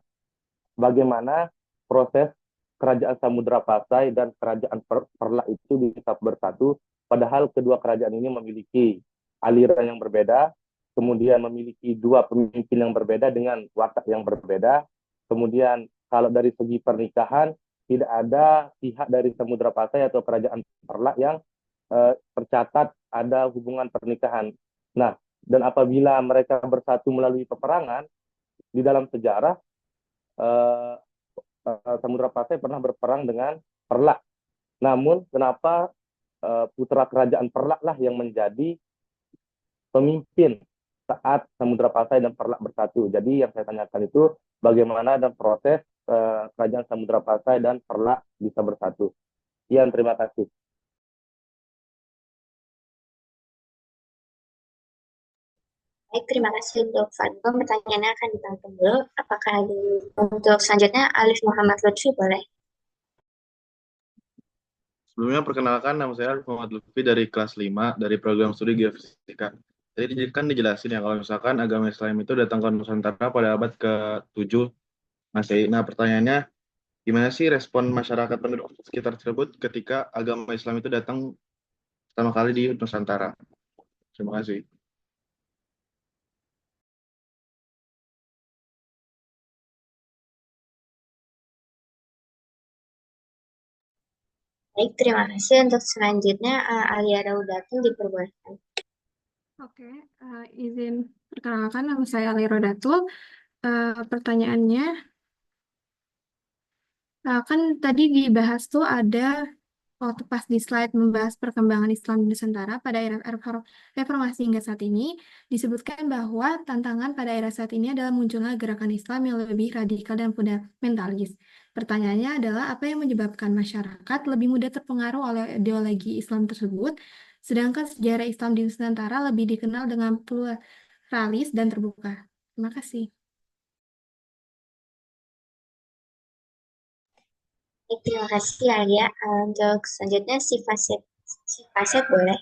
bagaimana proses Kerajaan Samudra Pasai dan Kerajaan Perlak itu bisa bersatu, padahal kedua kerajaan ini memiliki aliran yang berbeda, kemudian memiliki dua pemimpin yang berbeda dengan watak yang berbeda. Kemudian kalau dari segi pernikahan, tidak ada pihak dari Samudra Pasai atau Kerajaan Perlak yang tercatat ada hubungan pernikahan. Nah, dan apabila mereka bersatu melalui peperangan, di dalam sejarah Samudra Pasai pernah berperang dengan Perlak. Namun kenapa putra kerajaan Perlak lah yang menjadi pemimpin saat Samudra Pasai dan Perlak bersatu? Jadi yang saya tanyakan itu bagaimana dan proses kerajaan Samudra Pasai dan Perlak bisa bersatu. Terima kasih. Baik, terima kasih untuk Fadlon. Pertanyaannya akan ditampung dulu. Apakah untuk selanjutnya Alif Muhammad Lutfi boleh? Sebelumnya perkenalkan, nama saya Arif Muhammad Lutfi dari kelas 5 dari program studi Geofisika. Jadi kan dijelasin ya kalau misalkan agama Islam itu datang ke Nusantara pada abad ke-7 Masehi. Nah, pertanyaannya gimana sih respon masyarakat penduduk sekitar tersebut ketika agama Islam itu datang pertama kali di Nusantara? Terima kasih. Baik, terima kasih. Untuk selanjutnya Alia Raudatul diperbolehkan. Oke, izin perkenalkan nama saya Ali Rodatul. Pertanyaannya, kan tadi dibahas tuh ada waktu pas di slide membahas perkembangan Islam di Nusantara pada era reformasi hingga saat ini, disebutkan bahwa tantangan pada era saat ini adalah munculnya gerakan Islam yang lebih radikal dan fundamentalis. Pertanyaannya adalah apa yang menyebabkan masyarakat lebih mudah terpengaruh oleh ideologi Islam tersebut, sedangkan sejarah Islam di Nusantara lebih dikenal dengan pluralis dan terbuka. Terima kasih. Baik, terima kasih Alia. Untuk selanjutnya si Faset boleh.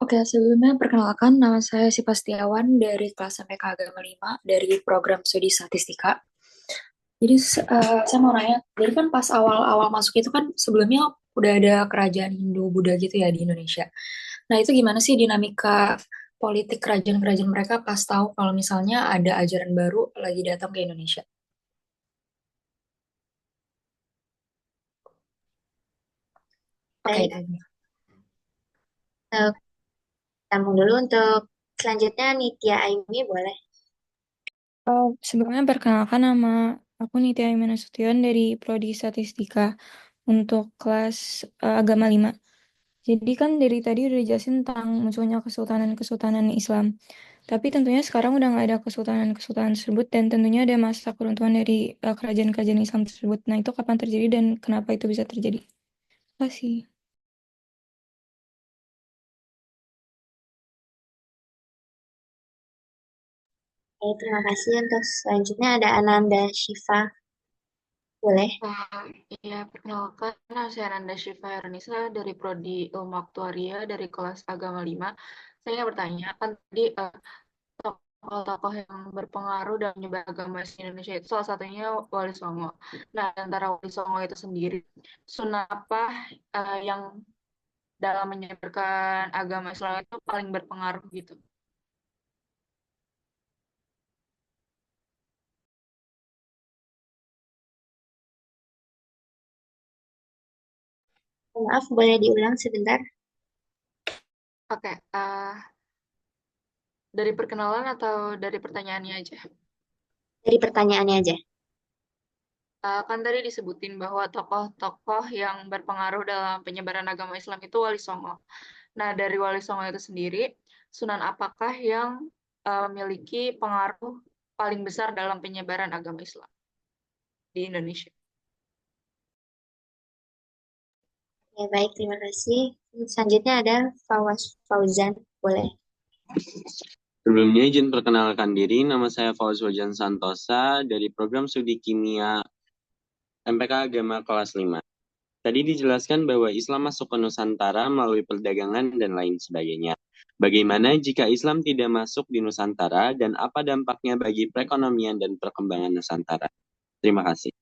Oke, sebelumnya perkenalkan nama saya Siva Setiawan dari kelas MPK Agama 5 dari program studi statistika. Jadi saya mau nanya, jadi kan pas awal-awal masuk itu kan sebelumnya udah ada kerajaan Hindu-Buddha gitu ya di Indonesia. Nah itu gimana sih dinamika politik kerajaan-kerajaan mereka pas tahu kalau misalnya ada ajaran baru lagi datang ke Indonesia? Oke, Baik, tampung dulu. Untuk selanjutnya Nitya Aimi boleh. Sebelumnya perkenalkan nama aku Nitya Aiman Nasution dari Prodi Statistika untuk kelas Agama 5. Jadi kan dari tadi udah dijelasin tentang munculnya kesultanan-kesultanan Islam. Tapi tentunya sekarang udah nggak ada kesultanan-kesultanan tersebut dan tentunya ada masa keruntuhan dari kerajaan-kerajaan Islam tersebut. Nah itu kapan terjadi dan kenapa itu bisa terjadi? Terima kasih. Baik, terima kasih. Untuk selanjutnya ada Ananda Shiva boleh. Ya, perkenalkan, nama saya Nanda Syifa Ernisa dari Prodi Ilmu Aktuaria dari kelas Agama 5. Saya ingin bertanya, kan tadi tokoh-tokoh yang berpengaruh dalam menyebar agama di Indonesia itu salah satunya Wali Songo. Nah, antara Wali Songo itu sendiri, sunnah apa yang dalam menyebarkan agama Islam itu paling berpengaruh gitu? Maaf, boleh diulang sebentar? Oke, dari perkenalan atau dari pertanyaannya aja? Dari pertanyaannya aja. Kan tadi disebutin bahwa tokoh-tokoh yang berpengaruh dalam penyebaran agama Islam itu Wali Songo. Nah, dari Wali Songo itu sendiri, Sunan apakah yang memiliki pengaruh paling besar dalam penyebaran agama Islam di Indonesia? Ya, baik, terima kasih. Selanjutnya ada Fawaz Fauzan, boleh. Sebelumnya izin perkenalkan diri, nama saya Fauz Wajan Santosa dari program studi kimia MPK Agama kelas 5. Tadi dijelaskan bahwa Islam masuk ke Nusantara melalui perdagangan dan lain sebagainya. Bagaimana jika Islam tidak masuk di Nusantara dan apa dampaknya bagi perekonomian dan perkembangan Nusantara? Terima kasih.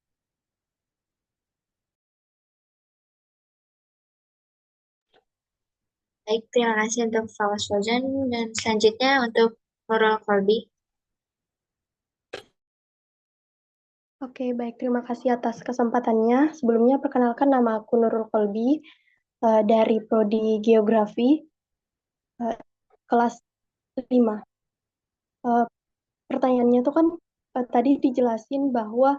Baik, terima kasih untuk Fawaz Fauzan. Dan selanjutnya untuk Nurul Kolbi. Oke, baik. Terima kasih atas kesempatannya. Sebelumnya perkenalkan nama aku Nurul Kolbi dari Prodi Geografi kelas 5. Pertanyaannya itu kan tadi dijelasin bahwa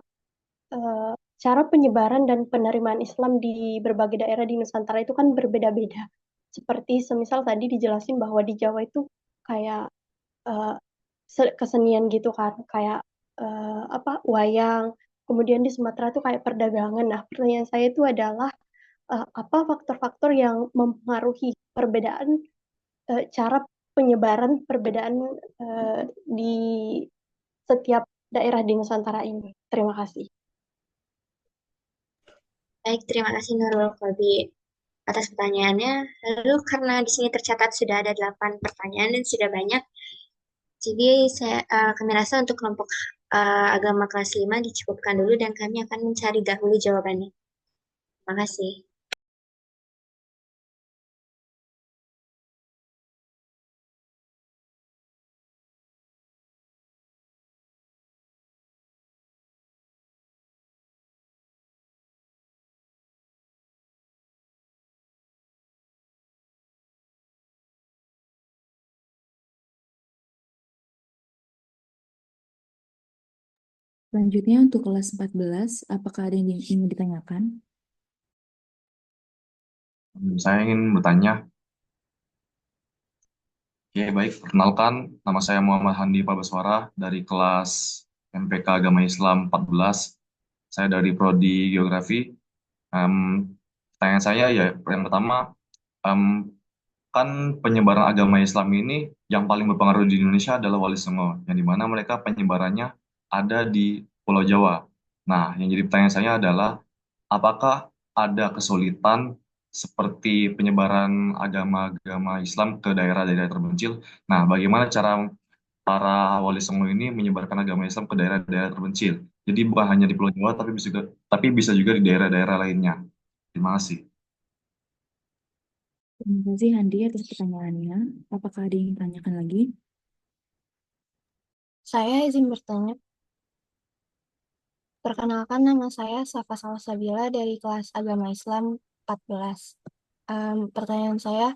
cara penyebaran dan penerimaan Islam di berbagai daerah di Nusantara itu kan berbeda-beda. Seperti semisal tadi dijelasin bahwa di Jawa itu kayak kesenian gitu kan, kayak wayang. Kemudian di Sumatera itu kayak perdagangan. Nah, pertanyaan saya itu adalah apa faktor-faktor yang mempengaruhi perbedaan cara penyebaran perbedaan di setiap daerah di Nusantara ini. Terima kasih. Baik, terima kasih Nurul Kolbi atas pertanyaannya. Lalu karena di sini tercatat sudah ada 8 pertanyaan dan sudah banyak, jadi kami rasa untuk kelompok agama kelas 5 dicukupkan dulu dan kami akan mencari dahulu jawabannya. Terima kasih. Selanjutnya untuk kelas 14, apakah ada yang ingin ditanyakan? Saya ingin bertanya. Oke, baik. Perkenalkan, nama saya Muhammad Handi Pabeswara dari kelas MPK Agama Islam 14. Saya dari Prodi Geografi. Em, Pertanyaan saya ya, yang pertama, em, kan penyebaran agama Islam ini yang paling berpengaruh di Indonesia adalah Wali Songo, yang dimana mereka penyebarannya ada di Pulau Jawa. Nah, yang jadi pertanyaan saya adalah, apakah ada kesulitan seperti penyebaran agama-agama Islam ke daerah-daerah terpencil? Nah, bagaimana cara para Wali Songo ini menyebarkan agama Islam ke daerah-daerah terpencil? Jadi bukan hanya di Pulau Jawa, tapi bisa juga di daerah-daerah lainnya. Terima kasih. Terima kasih Handi atas pertanyaannya. Apakah ada yang ditanyakan lagi? Saya izin bertanya. Perkenalkan, nama saya Safa Salsabila dari kelas Agama Islam 14. Pertanyaan saya,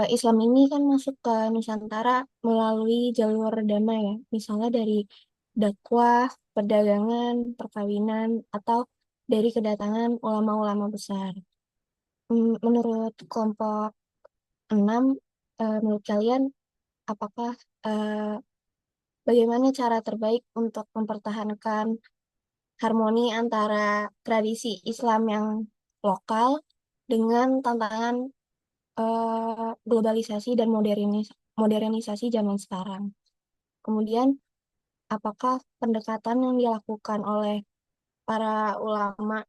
Islam ini kan masuk ke Nusantara melalui jalur damai ya, misalnya dari dakwah, perdagangan, perkawinan, atau dari kedatangan ulama-ulama besar. Menurut kelompok 6, menurut kalian, apakah bagaimana cara terbaik untuk mempertahankan harmoni antara tradisi Islam yang lokal dengan tantangan globalisasi dan modernisasi zaman sekarang? Kemudian, apakah pendekatan yang dilakukan oleh para ulama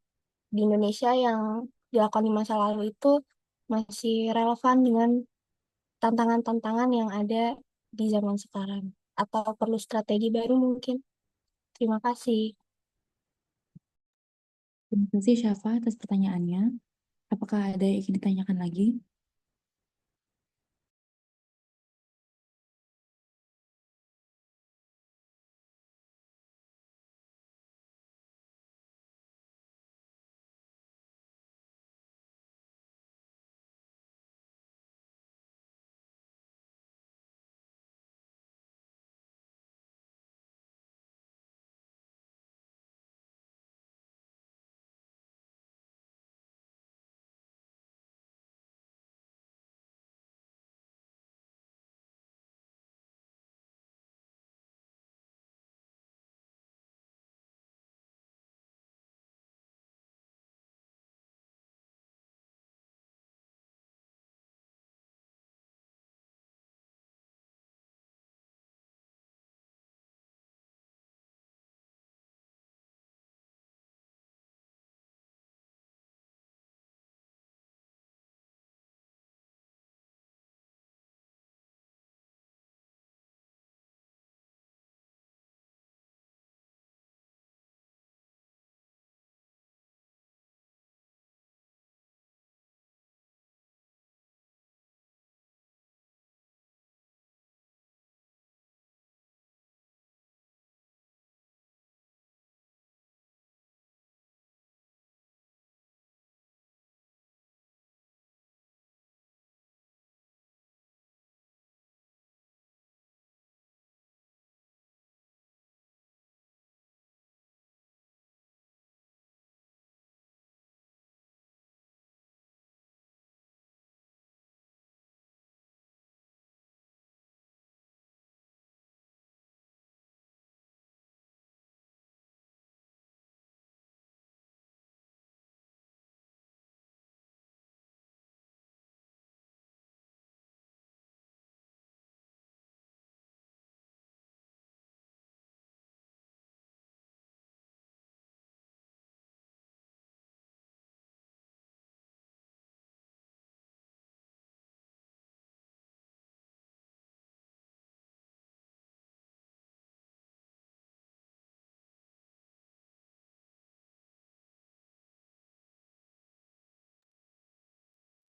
di Indonesia yang dilakukan di masa lalu itu masih relevan dengan tantangan-tantangan yang ada di zaman sekarang? Atau perlu strategi baru mungkin? Terima kasih. Terima kasih Syafa atas pertanyaannya. Apakah ada yang ingin ditanyakan lagi?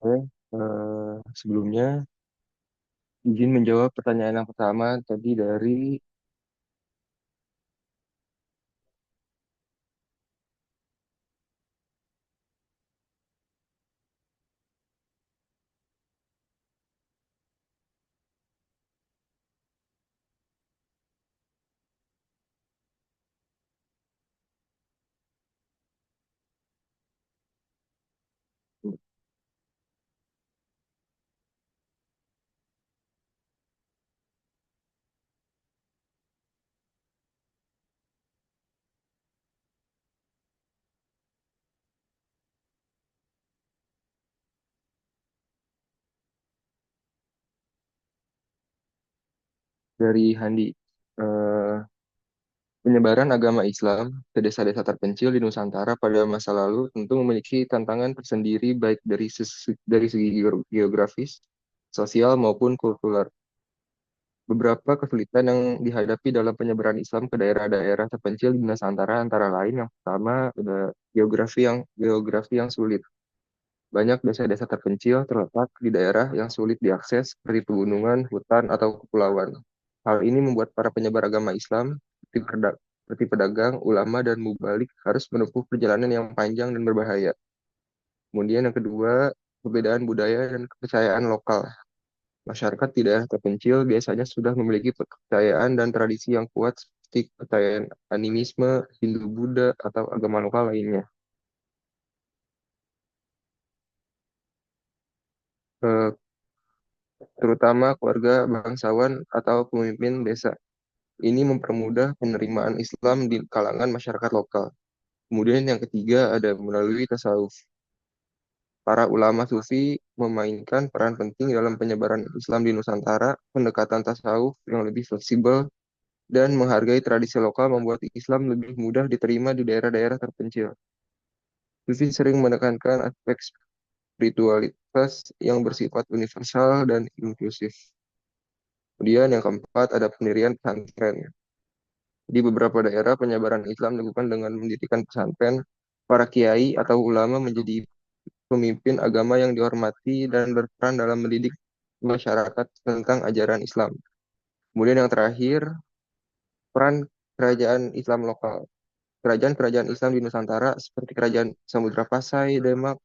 Oke, sebelumnya izin menjawab pertanyaan yang pertama tadi dari Handi. Eh, Penyebaran agama Islam ke desa-desa terpencil di Nusantara pada masa lalu tentu memiliki tantangan tersendiri baik dari segi geografis, sosial maupun kultural. Beberapa kesulitan yang dihadapi dalam penyebaran Islam ke daerah-daerah terpencil di Nusantara antara lain yang pertama ada geografi yang sulit. Banyak desa-desa terpencil terletak di daerah yang sulit diakses seperti pegunungan, hutan, atau kepulauan. Hal ini membuat para penyebar agama Islam seperti pedagang, ulama, dan mubalik harus menempuh perjalanan yang panjang dan berbahaya. Kemudian yang kedua, perbedaan budaya dan kepercayaan lokal. Masyarakat di daerah terpencil biasanya sudah memiliki kepercayaan dan tradisi yang kuat seperti kepercayaan animisme, Hindu-Buddha, atau agama lokal lainnya. Eh, Terutama keluarga bangsawan atau pemimpin desa. Ini mempermudah penerimaan Islam di kalangan masyarakat lokal. Kemudian yang ketiga ada melalui tasawuf. Para ulama sufi memainkan peran penting dalam penyebaran Islam di Nusantara. Pendekatan tasawuf yang lebih fleksibel dan menghargai tradisi lokal membuat Islam lebih mudah diterima di daerah-daerah terpencil. Sufi sering menekankan aspek spiritualitas yang bersifat universal dan inklusif. Kemudian yang keempat ada pendirian pesantren. Di beberapa daerah penyebaran Islam dilakukan dengan mendirikan pesantren. Para kiai atau ulama menjadi pemimpin agama yang dihormati dan berperan dalam mendidik masyarakat tentang ajaran Islam. Kemudian yang terakhir, peran kerajaan Islam lokal. Kerajaan-kerajaan Islam di Nusantara seperti Kerajaan Samudra Pasai, Demak,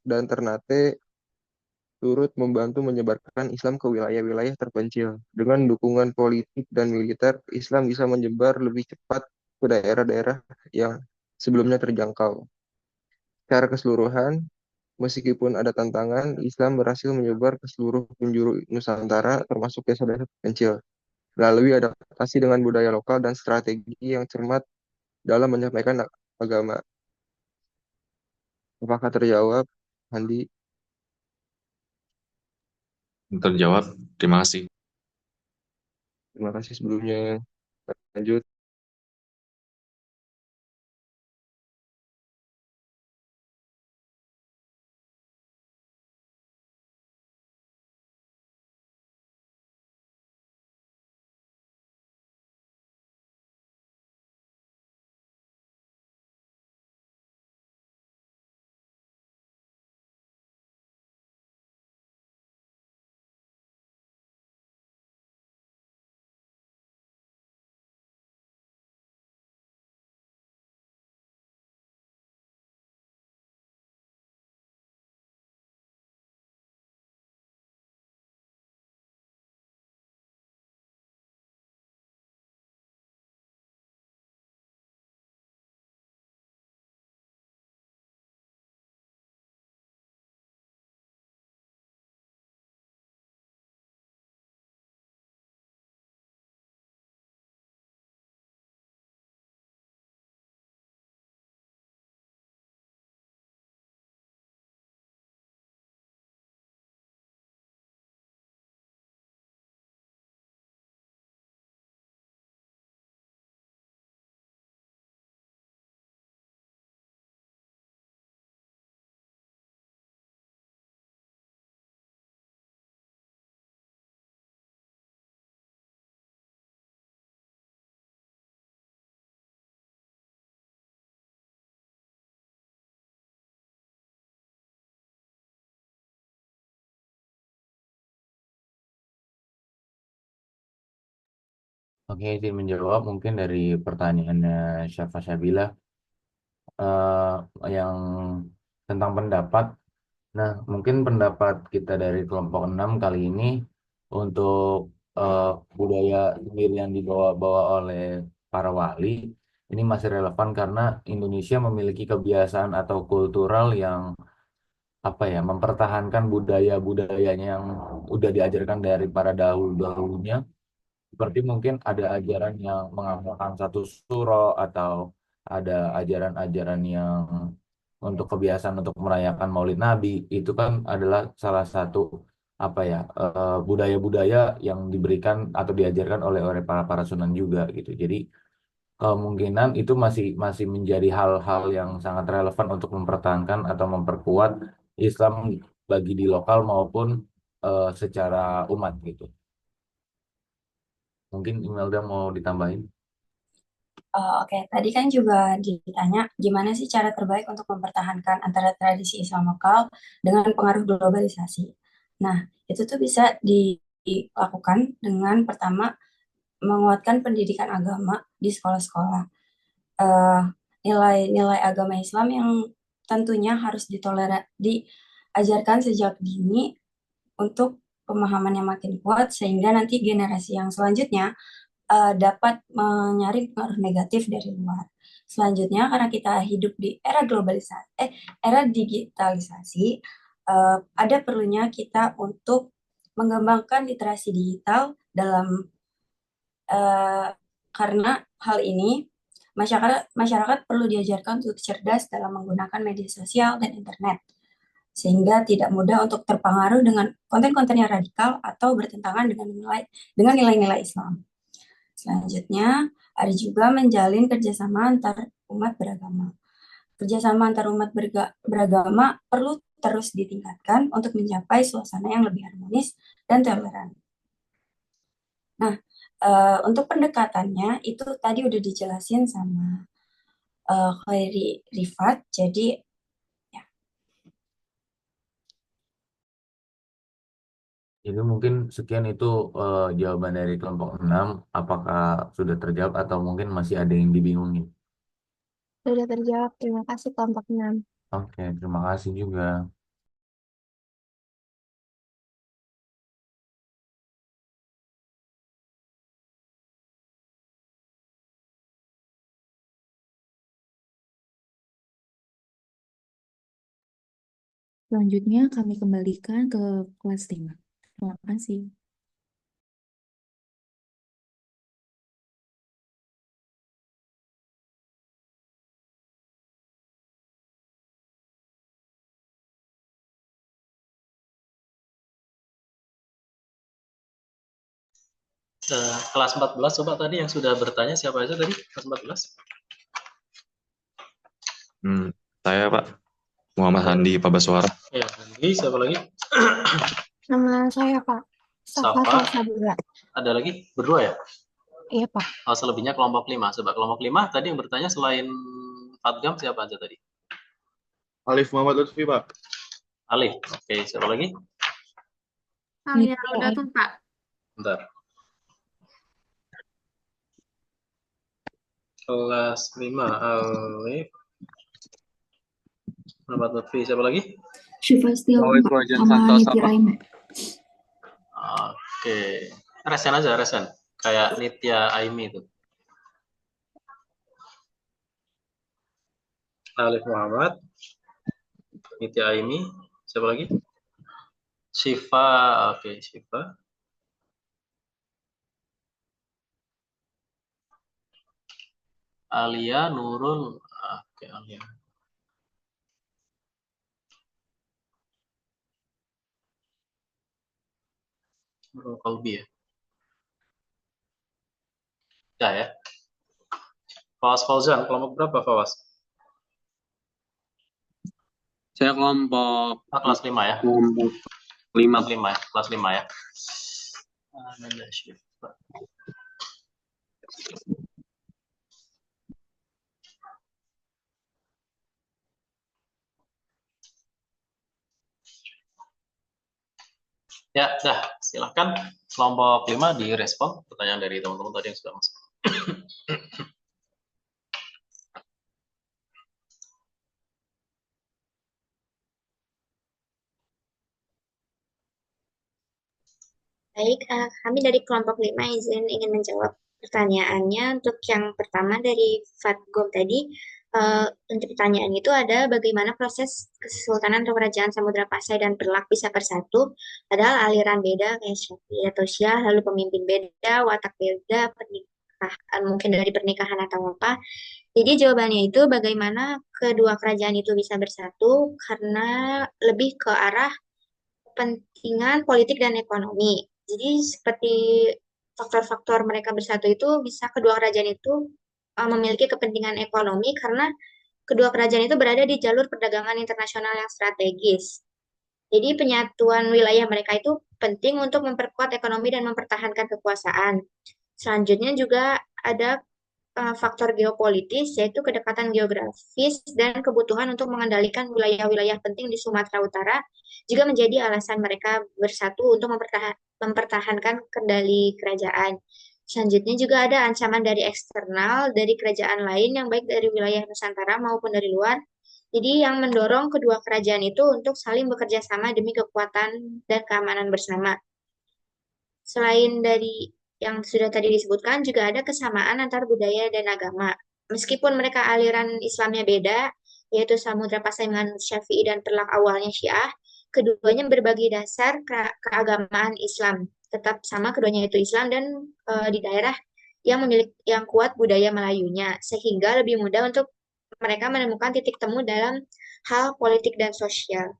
dan Ternate turut membantu menyebarkan Islam ke wilayah-wilayah terpencil. Dengan dukungan politik dan militer, Islam bisa menyebar lebih cepat ke daerah-daerah yang sebelumnya terjangkau. Secara keseluruhan, meskipun ada tantangan, Islam berhasil menyebar ke seluruh penjuru Nusantara, termasuk desa-desa terpencil, melalui adaptasi dengan budaya lokal dan strategi yang cermat dalam menyampaikan agama. Apakah terjawab, Andi? Terjawab. Terima kasih. Terima kasih sebelumnya. Lanjut. Oke, izin menjawab mungkin dari pertanyaannya Syafa Syabila eh, yang tentang pendapat. Nah, mungkin pendapat kita dari kelompok 6 kali ini untuk eh, budaya sendiri yang dibawa-bawa oleh para wali ini masih relevan karena Indonesia memiliki kebiasaan atau kultural yang apa ya, mempertahankan budaya-budayanya yang udah diajarkan dari para dahulu-dahulunya. Seperti mungkin ada ajaran yang mengamalkan satu suro atau ada ajaran-ajaran yang untuk kebiasaan untuk merayakan Maulid Nabi itu kan adalah salah satu apa ya budaya-budaya yang diberikan atau diajarkan oleh para para sunan juga gitu. Jadi kemungkinan itu masih masih menjadi hal-hal yang sangat relevan untuk mempertahankan atau memperkuat Islam bagi di lokal maupun secara umat gitu. Mungkin Imelda mau ditambahin? Oke, tadi kan juga ditanya gimana sih cara terbaik untuk mempertahankan antara tradisi Islam lokal dengan pengaruh globalisasi. Nah, itu tuh bisa dilakukan dengan pertama menguatkan pendidikan agama di sekolah-sekolah. Eh, Nilai-nilai agama Islam yang tentunya harus diajarkan sejak dini untuk pemahaman yang makin kuat sehingga nanti generasi yang selanjutnya dapat menyaring pengaruh negatif dari luar. Selanjutnya, karena kita hidup di era era digitalisasi, ada perlunya kita untuk mengembangkan literasi digital eh, karena hal ini masyarakat perlu diajarkan untuk cerdas dalam menggunakan media sosial dan internet sehingga tidak mudah untuk terpengaruh dengan konten-konten yang radikal atau bertentangan dengan nilai-nilai Islam. Selanjutnya, ada juga menjalin kerjasama antar umat beragama. Kerjasama antar umat beragama perlu terus ditingkatkan untuk mencapai suasana yang lebih harmonis dan toleran. Nah, untuk pendekatannya itu tadi udah dijelasin sama Khairi Rifat. Jadi, ya, Jadi mungkin sekian itu jawaban dari kelompok 6. Apakah sudah terjawab atau mungkin masih ada yang dibingungin? Sudah terjawab. Terima kasih kelompok 6. Oke, terima kasih juga. Selanjutnya kami kembalikan ke kelas 5. Terima kasih. Kelas 14 coba tadi yang sudah bertanya siapa aja tadi kelas 14? Saya Pak, Muhammad Handi Pabaswara. Ya, Handi, siapa lagi? Nama saya Pak. Safa Safa. Salsabila. Ada lagi? Berdua ya? Iya Pak. Selebihnya kelompok 5. Coba kelompok 5 tadi yang bertanya selain Fatgam siapa aja tadi? Alif Muhammad Lutfi, Pak. Alif. Oke, siapa lagi? Alia Rodatun Pak. Bentar. Kelas 5 Alif. Muhammad Lutfi. Siapa lagi? Syifa Setiawan Pak, sama Niti Raime. Oke. Resen aja, Resen. Kayak Nitya Aimi itu. Alif Muhammad. Nitya Aimi. Siapa lagi? Syifa. Oke, Syifa. Alia Nurul. Oke, Alia. Nurul Kalbi ya. Ya. Fawas Fauzan, kelompok berapa Fawas? Saya kelompok kelas 5 ya. Kelompok 5. Kelas 5 ya. Kelas 5 ya. Ya, dah, silakan kelompok 5 direspon pertanyaan dari teman-teman tadi yang sudah masuk. Baik, kami dari kelompok 5 ingin menjawab pertanyaannya. Untuk yang pertama dari Fatgom tadi, untuk pertanyaan itu ada bagaimana proses Kesultanan atau Kerajaan Samudra Pasai dan Perlak bisa bersatu, padahal aliran beda kayak Syafi'i atau Syiah, lalu pemimpin beda, watak beda, pernikahan mungkin dari pernikahan atau apa. Jadi jawabannya itu bagaimana kedua kerajaan itu bisa bersatu karena lebih ke arah kepentingan politik dan ekonomi. Jadi seperti faktor-faktor mereka bersatu itu bisa kedua kerajaan itu memiliki kepentingan ekonomi karena kedua kerajaan itu berada di jalur perdagangan internasional yang strategis. Jadi penyatuan wilayah mereka itu penting untuk memperkuat ekonomi dan mempertahankan kekuasaan. Selanjutnya juga ada faktor geopolitis, yaitu kedekatan geografis dan kebutuhan untuk mengendalikan wilayah-wilayah penting di Sumatera Utara, juga menjadi alasan mereka bersatu untuk mempertahankan kendali kerajaan. Selanjutnya juga ada ancaman dari eksternal, dari kerajaan lain yang baik dari wilayah Nusantara maupun dari luar. Jadi yang mendorong kedua kerajaan itu untuk saling bekerja sama demi kekuatan dan keamanan bersama. Selain dari yang sudah tadi disebutkan, juga ada kesamaan antar budaya dan agama. Meskipun mereka aliran Islamnya beda, yaitu Samudra Pasai dengan Syafi'i dan Perlak awalnya Syiah, keduanya berbagi dasar keagamaan Islam. Tetap sama keduanya itu Islam dan di daerah yang kuat budaya Melayunya, sehingga lebih mudah untuk mereka menemukan titik temu dalam hal politik dan sosial.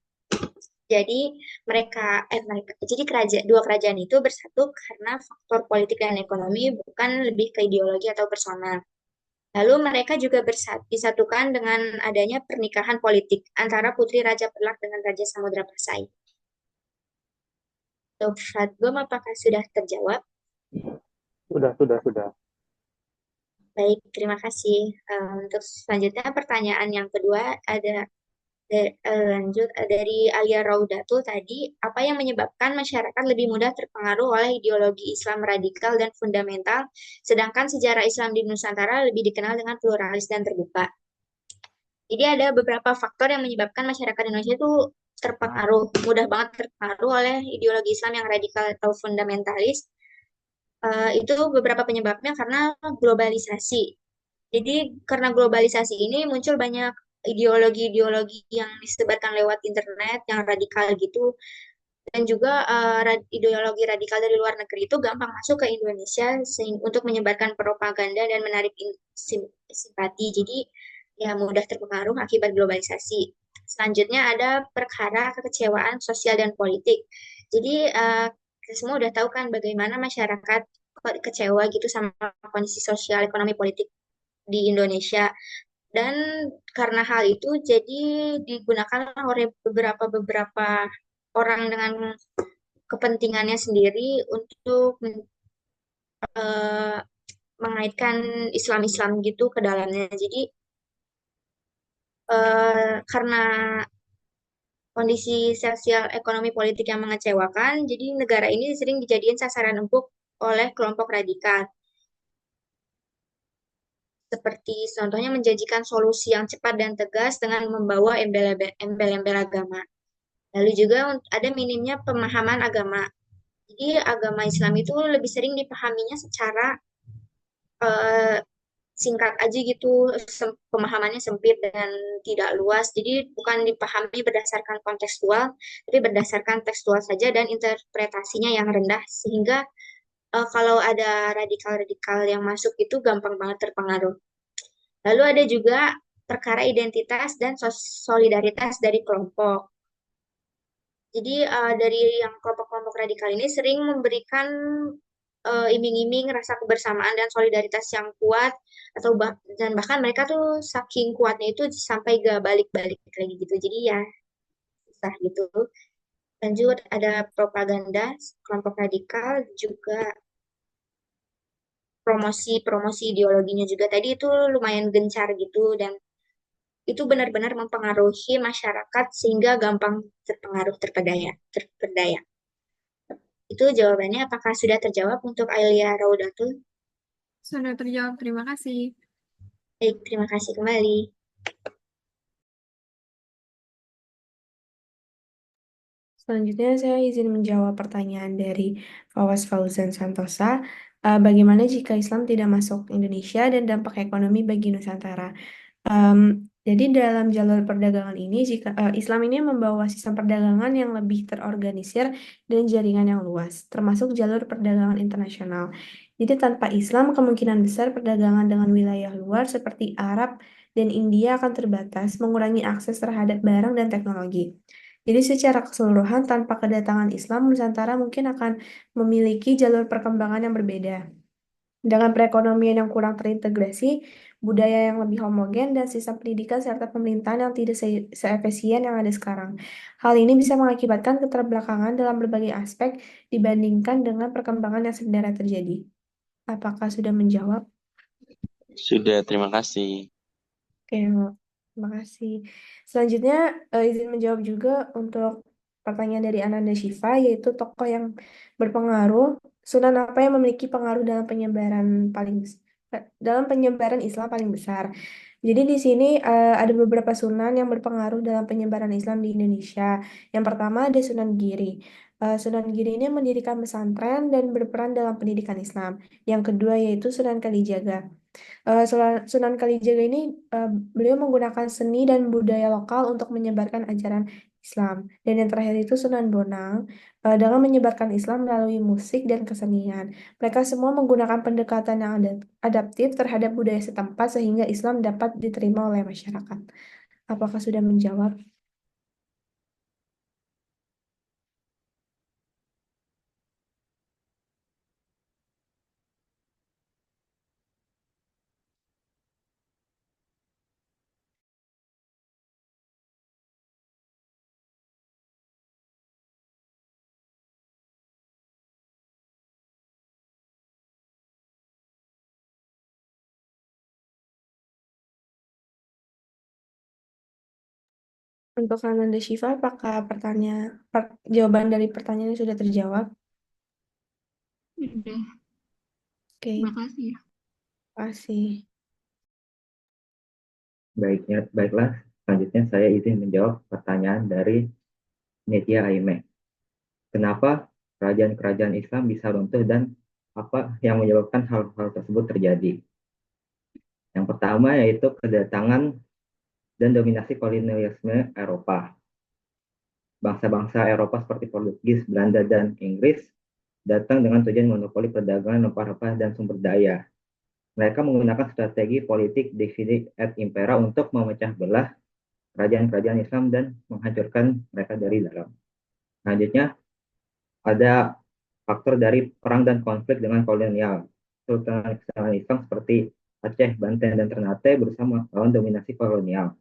Jadi dua kerajaan itu bersatu karena faktor politik dan ekonomi, bukan lebih ke ideologi atau personal. Lalu mereka juga disatukan dengan adanya pernikahan politik antara Putri Raja Perlak dengan Raja Samudra Pasai. Untuk Fatgom, apakah sudah terjawab? Sudah. Baik, terima kasih. Untuk selanjutnya pertanyaan yang kedua ada lanjut dari Alia Raudatul tadi, apa yang menyebabkan masyarakat lebih mudah terpengaruh oleh ideologi Islam radikal dan fundamental, sedangkan sejarah Islam di Nusantara lebih dikenal dengan pluralis dan terbuka. Jadi ada beberapa faktor yang menyebabkan masyarakat Indonesia itu mudah banget terpengaruh oleh ideologi Islam yang radikal atau fundamentalis. Itu beberapa penyebabnya karena globalisasi. Jadi karena globalisasi ini muncul banyak ideologi-ideologi yang disebarkan lewat internet yang radikal gitu, dan juga ideologi radikal dari luar negeri itu gampang masuk ke Indonesia untuk menyebarkan propaganda dan menarik simpati. Jadi ya mudah terpengaruh akibat globalisasi. Selanjutnya ada perkara kekecewaan sosial dan politik. Jadi kita semua udah tahu kan bagaimana masyarakat kecewa gitu sama kondisi sosial, ekonomi, politik di Indonesia. Dan karena hal itu jadi digunakan oleh beberapa orang dengan kepentingannya sendiri untuk mengaitkan Islam-Islam gitu ke dalamnya. Jadi karena kondisi sosial, ekonomi, politik yang mengecewakan, jadi negara ini sering dijadikan sasaran empuk oleh kelompok radikal. Seperti contohnya menjanjikan solusi yang cepat dan tegas dengan membawa embel-embel agama. Lalu juga ada minimnya pemahaman agama. Jadi agama Islam itu lebih sering dipahaminya secara singkat aja gitu, pemahamannya sempit dan tidak luas. Jadi bukan dipahami berdasarkan kontekstual, tapi berdasarkan tekstual saja dan interpretasinya yang rendah. Sehingga kalau ada radikal-radikal yang masuk itu gampang banget terpengaruh. Lalu ada juga perkara identitas dan solidaritas dari kelompok. Jadi dari yang kelompok-kelompok radikal ini sering memberikan iming-iming rasa kebersamaan dan solidaritas yang kuat, atau dan bahkan mereka tuh saking kuatnya itu sampai gak balik-balik lagi gitu. Jadi ya susah gitu. Lanjut ada propaganda kelompok radikal, juga promosi ideologinya juga tadi itu lumayan gencar gitu, dan itu benar-benar mempengaruhi masyarakat sehingga gampang terpengaruh, terperdaya. Itu jawabannya. Apakah sudah terjawab untuk Ailia Raudatul? Sudah terjawab, terima kasih. Baik, terima kasih kembali. Selanjutnya saya izin menjawab pertanyaan dari Fawaz Fauzan Santosa. Bagaimana jika Islam tidak masuk Indonesia dan dampak ekonomi bagi Nusantara? Jadi dalam jalur perdagangan ini, jika Islam ini membawa sistem perdagangan yang lebih terorganisir dan jaringan yang luas, termasuk jalur perdagangan internasional. Jadi tanpa Islam, kemungkinan besar perdagangan dengan wilayah luar seperti Arab dan India akan terbatas, mengurangi akses terhadap barang dan teknologi. Jadi secara keseluruhan, tanpa kedatangan Islam, Nusantara mungkin akan memiliki jalur perkembangan yang berbeda. Dengan perekonomian yang kurang terintegrasi, budaya yang lebih homogen, dan sistem pendidikan serta pemerintahan yang tidak seefisien yang ada sekarang. Hal ini bisa mengakibatkan keterbelakangan dalam berbagai aspek dibandingkan dengan perkembangan yang sebenarnya terjadi. Apakah sudah menjawab? Sudah, terima kasih. Oke, terima kasih. Selanjutnya, izin menjawab juga untuk pertanyaan dari Ananda Shiva, yaitu tokoh yang berpengaruh, sunan apa yang memiliki pengaruh dalam penyebaran Islam paling besar. Jadi di sini ada beberapa sunan yang berpengaruh dalam penyebaran Islam di Indonesia. Yang pertama ada Sunan Giri. Sunan Giri ini mendirikan pesantren dan berperan dalam pendidikan Islam. Yang kedua yaitu Sunan Kalijaga. Sunan Kalijaga ini beliau menggunakan seni dan budaya lokal untuk menyebarkan ajaran Islam. Dan yang terakhir itu Sunan Bonang dalam menyebarkan Islam melalui musik dan kesenian. Mereka semua menggunakan pendekatan yang adaptif terhadap budaya setempat sehingga Islam dapat diterima oleh masyarakat. Apakah sudah menjawab? Untuk Ananda Shiva, apakah jawaban dari pertanyaannya sudah terjawab? Sudah, Oke, terima kasih. terima kasih. Baiklah. Selanjutnya saya izin menjawab pertanyaan dari Nitya Aime. Kenapa kerajaan-kerajaan Islam bisa runtuh dan apa yang menyebabkan hal-hal tersebut terjadi? Yang pertama yaitu kedatangan dan dominasi kolonialisme Eropa. Bangsa-bangsa Eropa seperti Portugis, Belanda, dan Inggris datang dengan tujuan monopoli perdagangan rempah-rempah dan sumber daya. Mereka menggunakan strategi politik divide et impera untuk memecah belah kerajaan-kerajaan Islam dan menghancurkan mereka dari dalam. Selanjutnya, ada faktor dari perang dan konflik dengan kolonial. Sultan Islam seperti Aceh, Banten, dan Ternate berusaha melawan dominasi kolonial.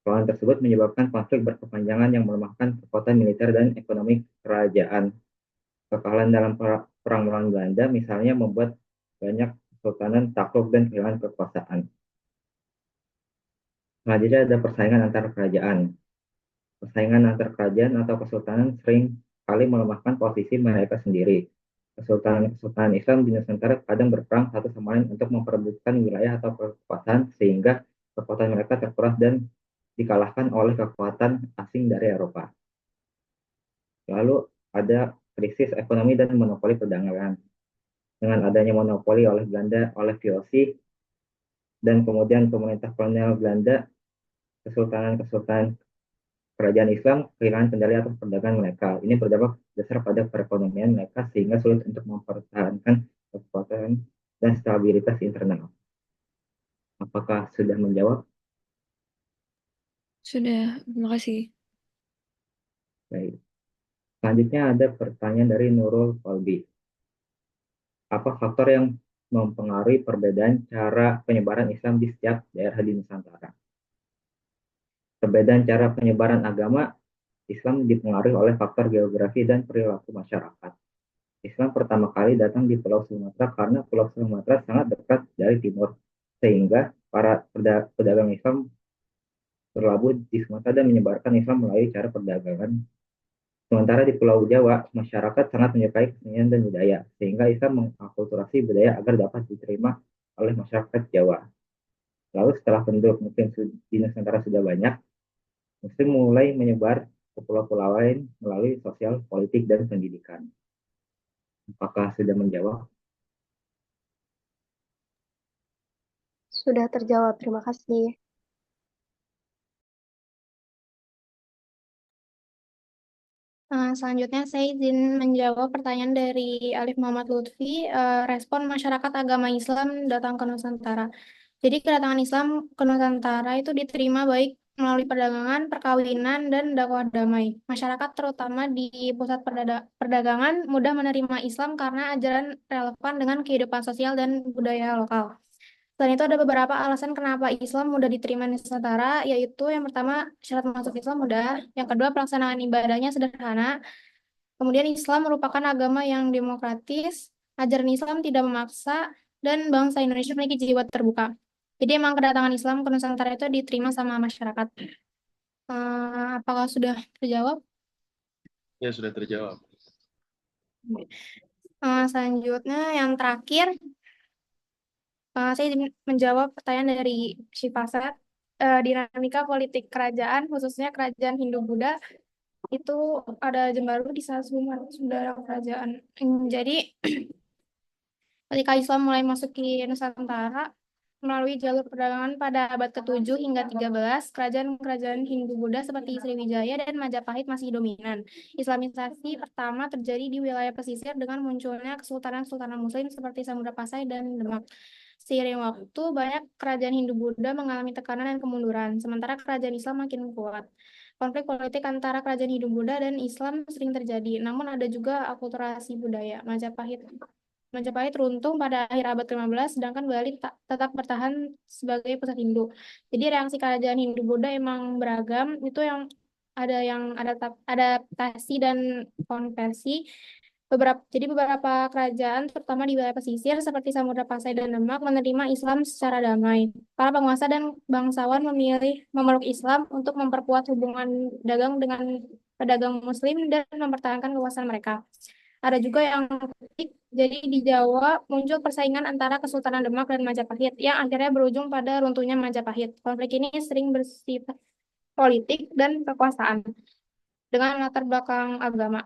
Perang tersebut menyebabkan konflik berkepanjangan yang melemahkan kekuatan militer dan ekonomi kerajaan. Kekalahan dalam perang melawan Belanda misalnya membuat banyak kesultanan takluk dan kehilangan kekuasaan. Selanjutnya ada persaingan antar kerajaan. Persaingan antar kerajaan atau kesultanan sering kali melemahkan posisi mereka sendiri. Kesultanan Islam di Nusantara kadang berperang satu sama lain untuk memperebutkan wilayah atau kekuasaan sehingga kekuatan mereka terkuras dan dikalahkan oleh kekuatan asing dari Eropa. Lalu ada krisis ekonomi dan monopoli perdagangan. Dengan adanya monopoli oleh Belanda, oleh VOC, dan kemudian pemerintah kolonial Belanda, kesultanan kerajaan Islam kehilangan kendali atas perdagangan mereka. Ini berdampak besar pada perekonomian mereka sehingga sulit untuk mempertahankan kekuatan dan stabilitas internal. Apakah sudah menjawab? Sudah, terima kasih. Baik. Selanjutnya ada pertanyaan dari Nurul Kolbi. Apa faktor yang mempengaruhi perbedaan cara penyebaran Islam di setiap daerah di Nusantara? Perbedaan cara penyebaran agama Islam dipengaruhi oleh faktor geografi dan perilaku masyarakat. Islam pertama kali datang di Pulau Sumatera karena Pulau Sumatera sangat dekat dari timur, sehingga para pedagang Islam berlabuh di Sumatera dan menyebarkan Islam melalui cara perdagangan Sementara di Pulau Jawa, masyarakat sangat menyukai kesenian dan budaya, sehingga Islam mengakulturasi budaya agar dapat diterima oleh masyarakat Jawa. Lalu setelah penduduk Muslim di Nusantara sudah banyak, Muslim mulai menyebar ke pulau-pulau lain melalui sosial, politik, dan pendidikan. Apakah sudah menjawab? Sudah terjawab, terima kasih. Selanjutnya saya izin menjawab pertanyaan dari Alif Muhammad Lutfi, respon masyarakat agama Islam datang ke Nusantara. Jadi kedatangan Islam ke Nusantara itu diterima baik melalui perdagangan, perkawinan, dan dakwah damai. Masyarakat terutama di pusat perdagangan mudah menerima Islam karena ajaran relevan dengan kehidupan sosial dan budaya lokal. Selain itu ada beberapa alasan kenapa Islam mudah diterima di Nusantara, yaitu yang pertama syarat masuk Islam mudah, yang kedua pelaksanaan ibadahnya sederhana, kemudian Islam merupakan agama yang demokratis, ajaran Islam tidak memaksa, dan bangsa Indonesia memiliki jiwa terbuka. Jadi emang kedatangan Islam ke Nusantara itu diterima sama masyarakat. Apakah sudah terjawab? Ya, sudah terjawab. Selanjutnya yang terakhir, saya ingin menjawab pertanyaan dari Syifasat. Dinamika politik kerajaan, khususnya kerajaan Hindu-Buddha, itu ada Jembaru di saat saudara kerajaan. Jadi ketika Islam mulai masuk ke Nusantara melalui jalur perdagangan pada abad ke-7 hingga 13, kerajaan-kerajaan Hindu-Buddha seperti Sriwijaya dan Majapahit masih dominan. Islamisasi pertama terjadi di wilayah pesisir dengan munculnya kesultanan-kesultanan Muslim seperti Samudra Pasai dan Demak. Seiring waktu, banyak kerajaan Hindu-Buddha mengalami tekanan dan kemunduran, sementara kerajaan Islam makin kuat. Konflik politik antara kerajaan Hindu-Buddha dan Islam sering terjadi, namun ada juga akulturasi budaya. Majapahit runtuh pada akhir abad ke-15, sedangkan Bali tetap bertahan sebagai pusat Hindu. Jadi reaksi kerajaan Hindu-Buddha emang beragam, itu yang adaptasi dan konversi. Jadi beberapa kerajaan, terutama di wilayah pesisir seperti Samudra Pasai dan Demak, menerima Islam secara damai. Para penguasa dan bangsawan memilih memeluk Islam untuk memperkuat hubungan dagang dengan pedagang Muslim dan mempertahankan kekuasaan mereka. Ada juga yang konflik, jadi di Jawa muncul persaingan antara Kesultanan Demak dan Majapahit yang akhirnya berujung pada runtuhnya Majapahit. Konflik ini sering bersifat politik dan kekuasaan dengan latar belakang agama.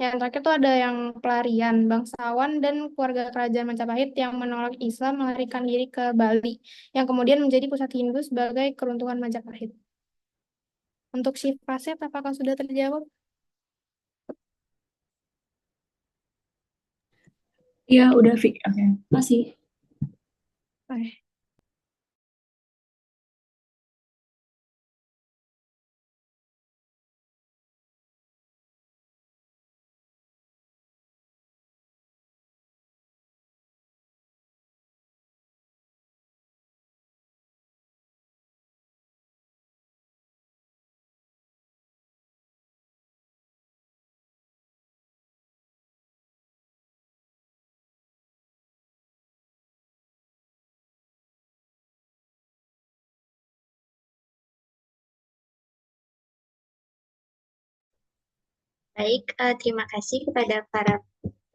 Yang terakhir tuh ada yang pelarian, bangsawan dan keluarga kerajaan Majapahit yang menolak Islam melarikan diri ke Bali, yang kemudian menjadi pusat Hindu sebagai keruntuhan Majapahit. Untuk Syifasat, apakah sudah terjawab? Ya, udah, Fik. Oke, masih. Oke. Baik, terima kasih kepada para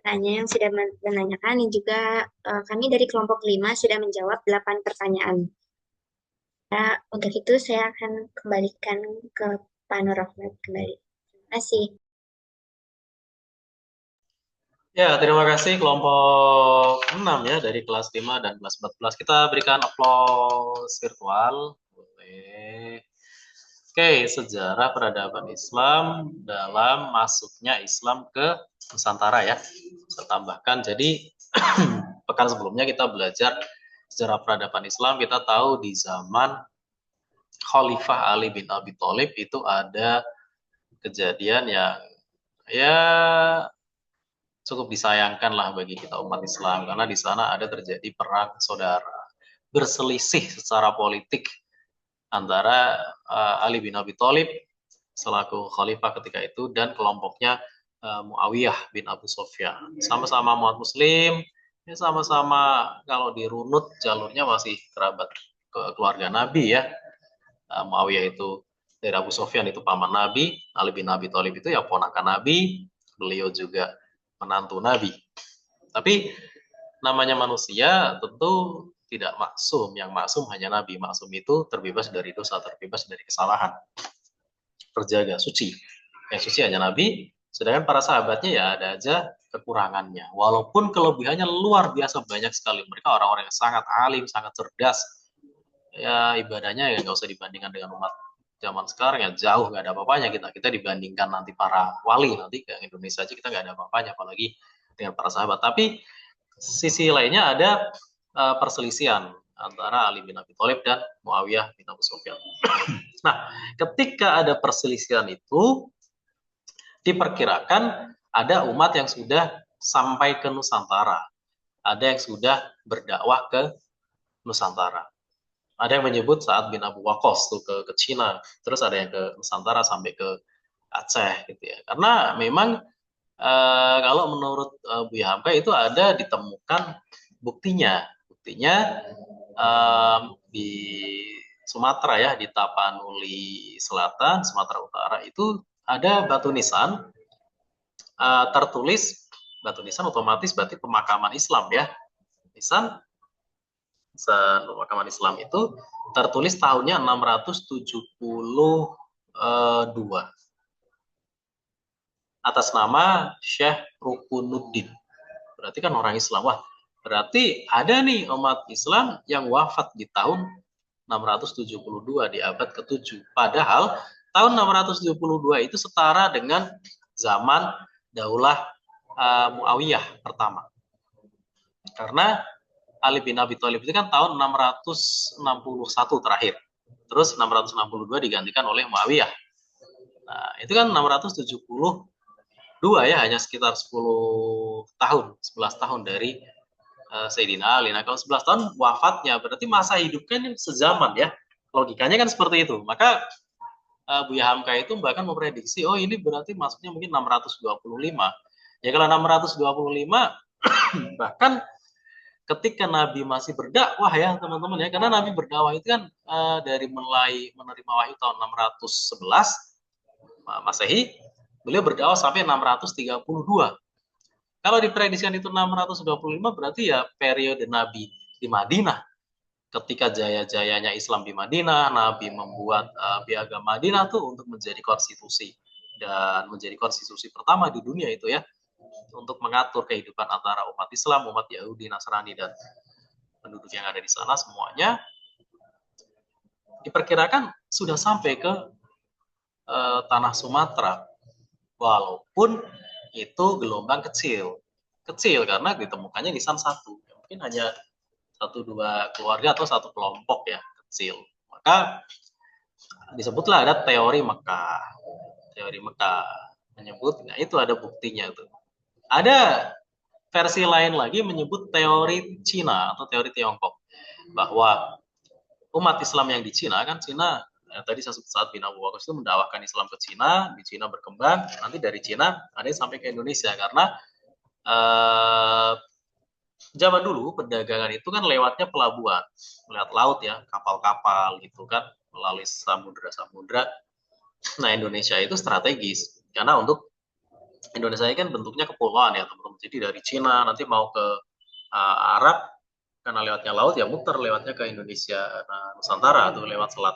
penanya yang sudah menanyakan dan juga kami dari kelompok 5 sudah menjawab 8 pertanyaan. Nah, untuk itu saya akan kembalikan ke Pak Nur Rahmat kembali. Terima kasih. Ya, terima kasih kelompok 6 ya dari kelas 5 dan kelas 14. Kita berikan aplaus virtual. Boleh. Oke, sejarah peradaban Islam dalam masuknya Islam ke Nusantara ya. Saya tambahkan, jadi pekan sebelumnya kita belajar sejarah peradaban Islam, kita tahu di zaman Khalifah Ali bin Abi Thalib itu ada kejadian yang ya cukup disayangkan lah bagi kita umat Islam, karena di sana ada terjadi perang saudara, berselisih secara politik antara Ali bin Abi Thalib selaku khalifah ketika itu dan kelompoknya Muawiyah bin Abu Sufyan. Sama-sama umat Muslim, ya sama-sama kalau dirunut jalurnya masih kerabat keluarga Nabi ya. Muawiyah itu Dari Abu Sufyan itu paman Nabi, Ali bin Abi Thalib itu ya ponakan Nabi, beliau juga menantu Nabi. Tapi namanya manusia tentu tidak maksum, yang maksum hanya Nabi. Maksum itu terbebas dari dosa, terbebas dari kesalahan, terjaga suci. Yang suci hanya Nabi, sedangkan para sahabatnya ya ada aja kekurangannya. Walaupun kelebihannya luar biasa banyak sekali. Mereka orang-orang yang sangat alim, sangat cerdas. Ya ibadahnya ya nggak usah dibandingkan dengan umat zaman sekarang, ya jauh nggak ada apa-apanya kita dibandingkan nanti para wali, nanti ke Indonesia aja kita nggak ada apa-apanya, apalagi dengan para sahabat. Tapi sisi lainnya ada perselisihan antara Ali bin Abi Thalib dan Muawiyah bin Abu Sufyan. Nah, ketika ada perselisihan itu, diperkirakan ada umat yang sudah sampai ke Nusantara, ada yang sudah berdakwah ke Nusantara. Ada yang menyebut Sa'ad bin Abu Waqqas tuh ke Cina, terus ada yang ke Nusantara sampai ke Aceh gitu ya. Karena memang kalau menurut Buya Hamka itu ada ditemukan buktinya di Sumatera ya, di Tapanuli Selatan, Sumatera Utara itu ada batu nisan tertulis, batu nisan otomatis berarti pemakaman Islam ya. Nisan pemakaman Islam itu tertulis tahunnya 672 atas nama Syekh Rukunuddin. Berarti kan orang Islam. Wah, berarti ada nih umat Islam yang wafat di tahun 672 di abad ke-7. Padahal tahun 672 itu setara dengan zaman Daulah Muawiyah pertama. Karena Ali bin Abi Thalib itu kan tahun 661 terakhir. Terus 662 digantikan oleh Muawiyah. Nah, itu kan 672 ya, hanya sekitar 10 tahun, 11 tahun dari Sayyidina Ali. Nah, kalau 11 tahun wafatnya, berarti masa hidupnya ini sezaman ya. Logikanya kan seperti itu. Maka Buya Hamka itu bahkan memprediksi, oh ini berarti masuknya mungkin 625. Ya kalau 625, bahkan ketika Nabi masih berdakwah ya teman-teman ya, karena Nabi berdakwah itu kan dari mulai menerima wahyu tahun 611 Masehi, beliau berdakwah sampai 632. Kalau diprediksikan itu 625 berarti ya periode Nabi di Madinah. Ketika jaya-jayanya Islam di Madinah, Nabi membuat piagam Madinah tuh untuk menjadi konstitusi dan menjadi konstitusi pertama di dunia itu ya, untuk mengatur kehidupan antara umat Islam, umat Yahudi, Nasrani, dan penduduk yang ada di sana semuanya. Diperkirakan sudah sampai ke tanah Sumatera, walaupun itu gelombang kecil karena ditemukannya nisan satu, mungkin hanya 1-2 keluarga atau satu kelompok ya, kecil. Maka disebutlah ada teori Mekah menyebut, nah itu ada buktinya tuh. Ada versi lain lagi menyebut teori Cina atau teori Tiongkok, bahwa umat Islam yang di Cina kan, Cina tadi saya sebut Sa'ad bin Abu Waqqas itu mendakwahkan Islam ke Cina, di Cina berkembang, nanti dari Cina ada yang sampai ke Indonesia, karena zaman dulu perdagangan itu kan lewatnya pelabuhan, lewat laut ya, kapal-kapal gitu kan, melalui samudra. Nah, Indonesia itu strategis karena untuk Indonesia ini kan bentuknya kepulauan ya teman-teman. Jadi dari Cina nanti mau ke Arab, karena lewatnya laut ya muter lewatnya ke Indonesia, Nusantara atau lewat selat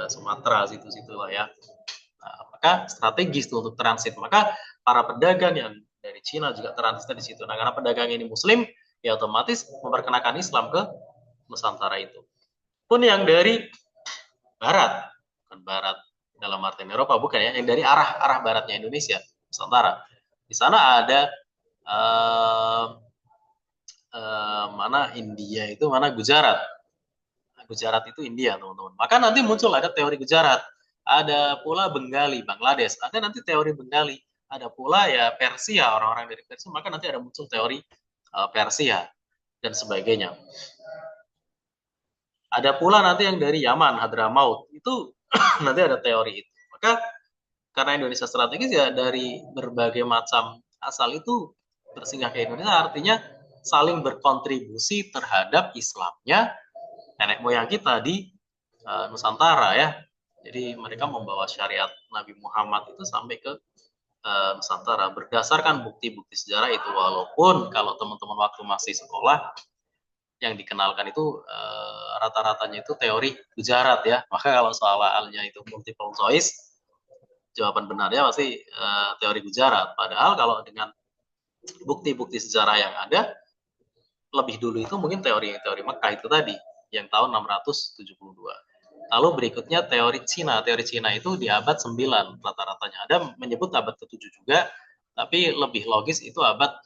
Sumatera situ-situ lah ya. Nah, maka strategis tuh untuk transit. Maka para pedagang yang dari Cina juga transitnya di situ. Nah, karena pedagang ini Muslim, ya otomatis memperkenalkan Islam ke Nusantara itu. Pun yang dari barat, bukan barat dalam artian Eropa, bukan ya, yang dari arah baratnya Indonesia, Nusantara. Di sana ada mana India itu, mana Gujarat. Gujarat itu India, teman-teman. Maka nanti muncul ada teori Gujarat. Ada pula Bengali, Bangladesh. Ada nanti teori Bengali. Ada pula ya Persia, orang-orang dari Persia. Maka nanti ada muncul teori Persia dan sebagainya. Ada pula nanti yang dari Yaman, Hadramaut. Itu nanti ada teori itu. Maka karena Indonesia strategis ya, dari berbagai macam asal itu bersinggah ke Indonesia, artinya saling berkontribusi terhadap Islamnya nenek moyang kita di Nusantara ya. Jadi mereka membawa syariat Nabi Muhammad itu sampai ke Nusantara berdasarkan bukti-bukti sejarah itu. Walaupun kalau teman-teman waktu masih sekolah yang dikenalkan itu rata-ratanya itu teori Gujarat ya. Maka kalau soalnya itu multiple choice, jawaban benarnya pasti teori Gujarat. Padahal kalau dengan bukti-bukti sejarah yang ada, lebih dulu itu mungkin teori Mekah itu tadi, yang tahun 672. Lalu berikutnya teori Cina. Teori Cina itu di abad 9 rata-ratanya. Ada menyebut abad ke-7 juga, tapi lebih logis itu abad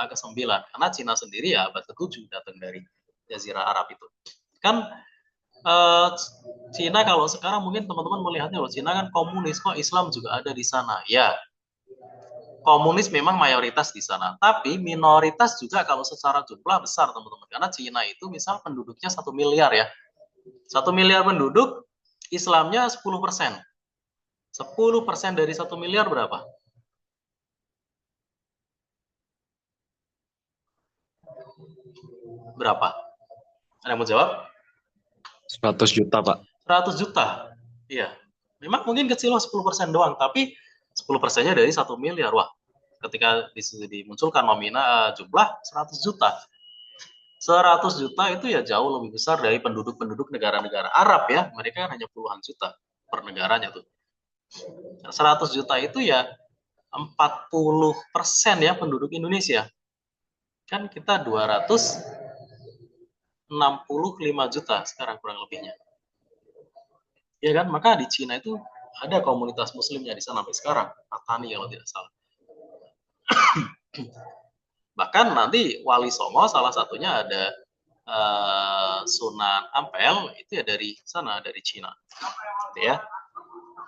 ke-9. Karena Cina sendiri ya abad ke-7 datang dari Jazirah Arab itu. Kan Cina kalau sekarang mungkin teman-teman melihatnya, loh, Cina kan komunis, kok Islam juga ada di sana. Ya, komunis memang mayoritas di sana, tapi minoritas juga kalau secara jumlah besar teman-teman. Karena Cina itu misal penduduknya 1 miliar ya. 1 miliar penduduk, Islamnya 10%. 10% dari 1 miliar berapa? Berapa? Ada yang mau jawab? 100 juta, Pak. 100 juta. Iya. Memang mungkin kecil 10% doang, tapi 10%-nya dari 1 miliar. Wah, ketika dimunculkan nominal jumlah 100 juta. 100 juta itu ya jauh lebih besar dari penduduk-penduduk negara-negara Arab ya. Mereka kan hanya puluhan juta per negaranya tuh. 100 juta itu ya 40% ya penduduk Indonesia. Kan kita 265 juta sekarang kurang lebihnya. Ya kan, maka di Cina itu ada komunitas muslimnya di sana sampai sekarang, Patani kalau tidak salah. Bahkan nanti Wali Songo salah satunya ada Sunan Ampel, itu ya dari sana, dari Cina. Gitu ya.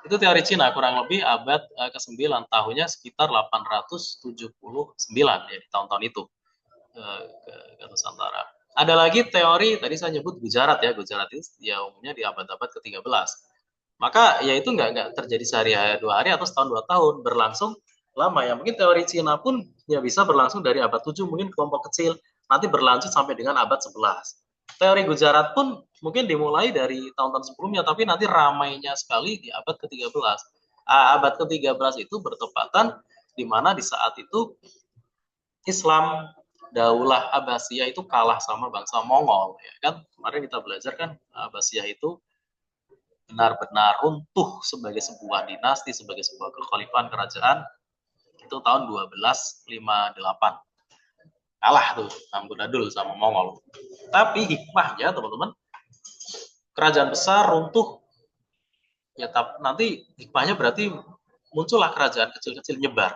Itu teori Cina, kurang lebih abad ke-9, tahunnya sekitar 879 ya, di tahun-tahun itu ke Nusantara. Ada lagi teori, tadi saya nyebut Gujarat ya, Gujarat itu ya umumnya di abad-abad ke-13. Maka ya itu nggak terjadi sehari 2 hari atau setahun 2 tahun, berlangsung lama ya. Mungkin teori Cina pun ya bisa berlangsung dari abad 7 mungkin kelompok kecil, nanti berlanjut sampai dengan abad 11. Teori Gujarat pun mungkin dimulai dari tahun-tahun sebelumnya, tapi nanti ramainya sekali di abad ke-13. Abad ke-13 itu bertepatan di mana di saat itu Islam Daulah Abbasiyah itu kalah sama bangsa Mongol ya kan. Kemarin kita belajar kan Abbasiyah itu benar-benar runtuh sebagai sebuah dinasti, sebagai sebuah kekhalifahan kerajaan itu tahun 1258. Kalah tuh amburadul sama Mongol. Tapi hikmahnya teman-teman, kerajaan besar runtuh ya, nanti hikmahnya berarti muncullah kerajaan kecil-kecil nyebar.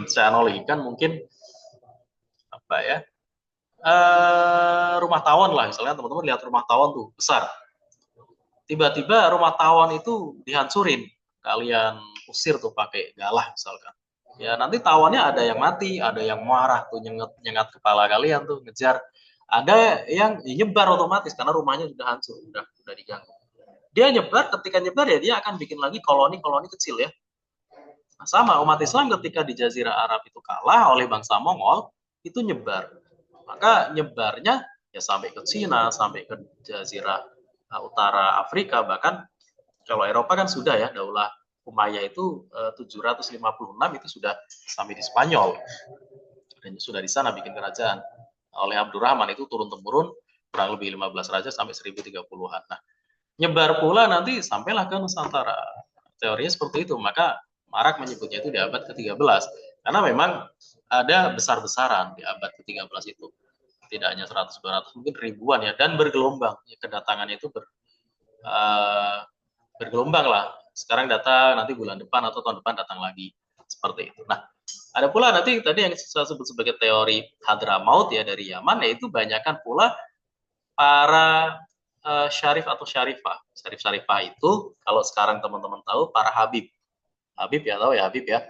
Saya analogikan mungkin apa ya, rumah tawon lah misalnya, teman-teman lihat rumah tawon tuh besar, tiba-tiba rumah tawon itu dihancurin, kalian usir tuh pakai galah misalkan, ya nanti tawonnya ada yang mati, ada yang marah tuh nyengat kepala kalian tuh ngejar, ada yang nyebar otomatis karena rumahnya sudah hancur, udah diganggu. Dia nyebar, ketika nyebar ya dia akan bikin lagi koloni-koloni kecil ya. Nah, sama umat Islam ketika di Jazirah Arab itu kalah oleh bangsa Mongol, itu nyebar. Maka nyebarnya ya sampai ke Cina, sampai ke Jazirah Utara Afrika, bahkan kalau Eropa kan sudah ya, Daulah Umayyah itu 756 itu sudah sampai di Spanyol. Dan sudah di sana bikin kerajaan. Oleh Abdurrahman itu turun-temurun kurang lebih 15 raja sampai 1030-an. Nah, nyebar pula nanti sampailah ke Nusantara. Teorinya seperti itu, maka Marak menyebutnya itu di abad ke-13. Karena memang ada besar-besaran di abad ke-13 itu. Tidak hanya 100-200, mungkin ribuan ya, dan bergelombang. Kedatangannya itu bergelombang lah. Sekarang datang, nanti bulan depan atau tahun depan datang lagi. Seperti itu. Nah, ada pula nanti tadi yang saya sebut sebagai teori Hadramaut ya dari Yaman, yaitu banyakkan pula para syarif atau syarifah. Syarif-syarifah itu, kalau sekarang teman-teman tahu, para Habib. Habib ya, tahu ya Habib ya.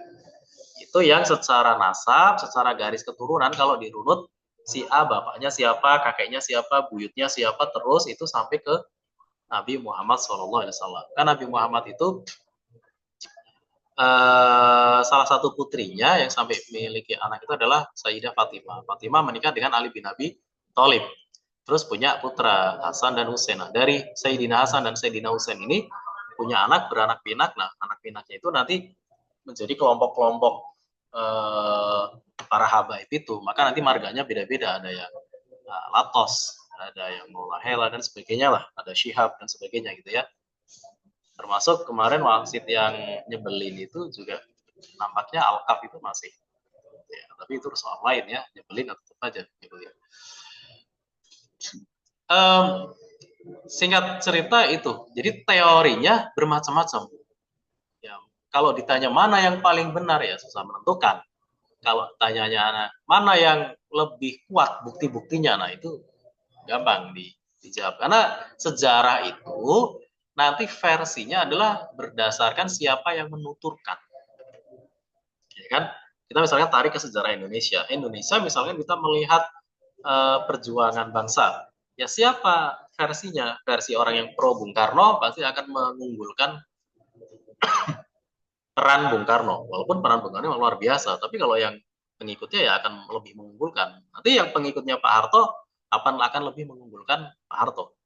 Itu yang secara nasab, secara garis keturunan, kalau dirunut, si A bapaknya siapa, kakeknya siapa, buyutnya siapa, terus itu sampai ke Nabi Muhammad SAW. Kan Nabi Muhammad itu salah satu putrinya yang sampai memiliki anak itu adalah Sayyidah Fatimah. Fatimah menikah dengan Ali bin Abi Thalib. Terus punya putra Hasan dan Husain. Nah, dari Sayyidina Hasan dan Sayyidina Husain ini punya anak, beranak pinak. Nah, anak pinaknya itu nanti menjadi kelompok-kelompok para habaib itu. Maka nanti marganya beda-beda. Ada yang Latos, ada yang Mulahela dan sebagainya lah. Ada Syihab dan sebagainya gitu ya. Termasuk kemarin wasit yang nyebelin itu juga nampaknya Alkaf itu masih. Ya, tapi itu soal lain ya, nyebelin tetap aja nyebelin. Singkat cerita itu, jadi teorinya bermacam-macam. Ya, kalau ditanya mana yang paling benar ya susah menentukan. Kalau tanyanya mana yang lebih kuat bukti-buktinya, nah itu gampang dijawab. Karena sejarah itu nanti versinya adalah berdasarkan siapa yang menuturkan. Ya kan? Kita misalnya tarik ke sejarah Indonesia. Indonesia misalnya kita melihat perjuangan bangsa. Ya siapa versinya? Versi orang yang pro Bung Karno pasti akan mengunggulkan peran Bung Karno. Walaupun peran Bung Karno luar biasa, tapi kalau yang pengikutnya ya akan lebih mengunggulkan. Nanti yang pengikutnya Pak Harto akan lebih mengunggulkan Pak Harto.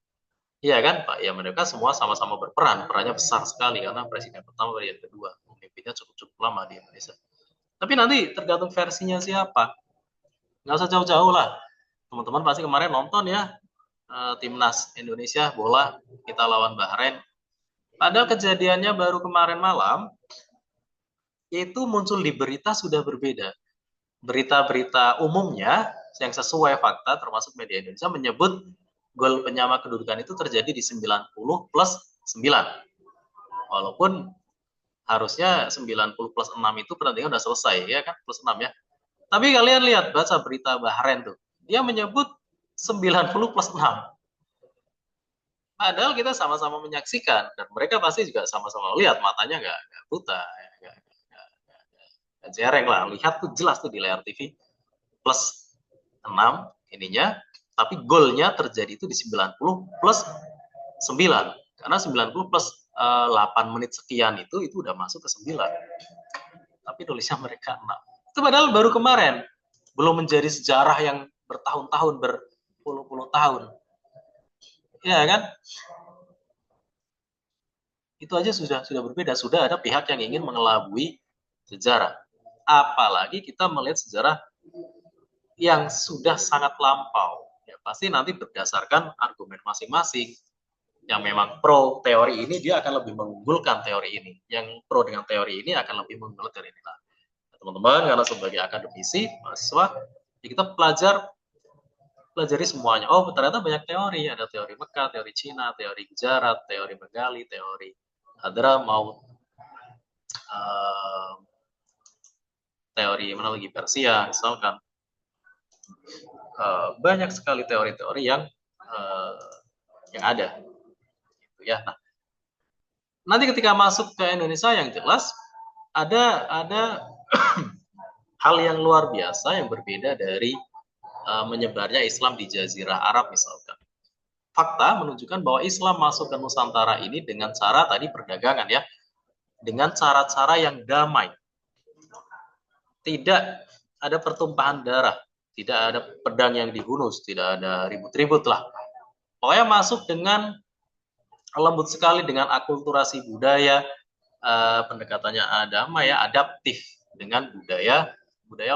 Iya kan Pak? Ya mereka semua sama-sama berperan. Perannya besar sekali karena presiden pertama dan yang kedua. Memimpinnya cukup lama di Indonesia. Tapi nanti tergantung versinya siapa. Nggak usah jauh-jauh lah. Teman-teman pasti kemarin nonton ya timnas Indonesia bola kita lawan Bahrain. Padahal kejadiannya baru kemarin malam itu muncul di berita sudah berbeda. Berita-berita umumnya yang sesuai fakta termasuk media Indonesia menyebut gol penyama kedudukan itu terjadi di 90 plus 9. Walaupun harusnya 90 plus 6 itu pertandingan udah selesai ya kan, plus 6 ya. Tapi kalian lihat baca berita Bahrain tuh. Dia menyebut 90 plus 6. Padahal kita sama-sama menyaksikan dan mereka pasti juga sama-sama lihat, matanya nggak buta, nggak jereng lah, lihat tuh jelas tuh di layar TV plus 6 ininya, tapi golnya terjadi itu di 90 plus 9 karena 90 plus 8 menit sekian itu udah masuk ke 9, tapi tulisnya mereka 6. Itu padahal baru kemarin, belum menjadi sejarah yang bertahun-tahun, berpuluh-puluh tahun. Ya kan? Itu aja sudah berbeda, sudah ada pihak yang ingin mengelabui sejarah. Apalagi kita melihat sejarah yang sudah sangat lampau. Ya, pasti nanti berdasarkan argumen masing-masing. Yang memang pro teori ini dia akan lebih mengunggulkan teori ini. Yang pro dengan teori ini akan lebih mengunggulkan teori ini. Nah, teman-teman, karena sebagai akademisi, mahasiswa, ya kita pelajari semuanya. Oh, ternyata banyak teori. Ada teori Mekah, teori Cina, teori Gujarat, teori Bengali, teori Hadramaut, teori mana lagi Persia, misalkan. Banyak sekali teori-teori yang ada. Gitu ya. Nah, nanti ketika masuk ke Indonesia yang jelas ada hal yang luar biasa yang berbeda dari menyebarnya Islam di Jazirah Arab misalkan. Fakta menunjukkan bahwa Islam masuk ke Nusantara ini dengan cara tadi perdagangan ya, dengan cara-cara yang damai. Tidak ada pertumpahan darah, tidak ada pedang yang dihunus, tidak ada ribut-ribut lah. Pokoknya masuk dengan lembut sekali, dengan akulturasi budaya, pendekatannya damai ya, adaptif dengan budaya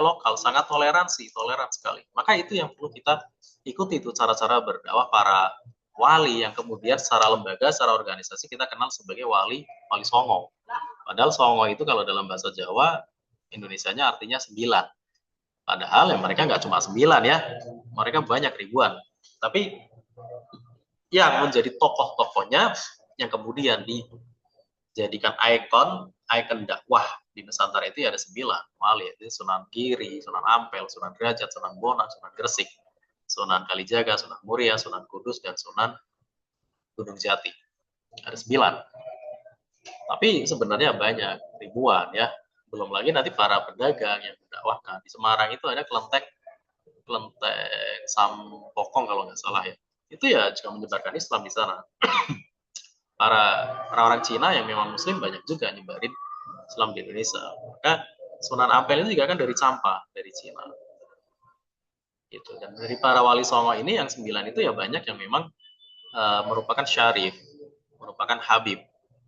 lokal, sangat toleran sekali. Maka itu yang perlu kita ikuti, itu cara-cara berdakwah para wali yang kemudian secara lembaga, secara organisasi kita kenal sebagai wali songo. Padahal songo itu kalau dalam bahasa Jawa Indonesianya artinya 9. Padahal yang mereka nggak cuma 9 ya, mereka banyak ribuan. Tapi yang menjadi tokoh-tokohnya yang kemudian dijadikan ikon dakwah di Nusantara itu ya ada 9 wali, itu Sunan Giri, Sunan Ampel, Sunan Derajat, Sunan Bonang, Sunan Gresik, Sunan Kalijaga, Sunan Muria, Sunan Kudus, dan Sunan Gunung Jati. Ada 9. Tapi sebenarnya banyak, ribuan ya. Belum lagi nanti para pedagang yang mendakwahkan. Di Semarang itu ada kelenteng Sampokong kalau nggak salah ya. Itu ya juga menyebarkan Islam di sana. Para orang-orang Cina yang memang Muslim banyak juga nyebarin Islam di Indonesia. Maka Sunan Ampel itu juga kan dari Campa, dari Cina. Gitu. Dan dari para wali songo ini yang 9 itu ya banyak yang memang merupakan syarif, merupakan habib.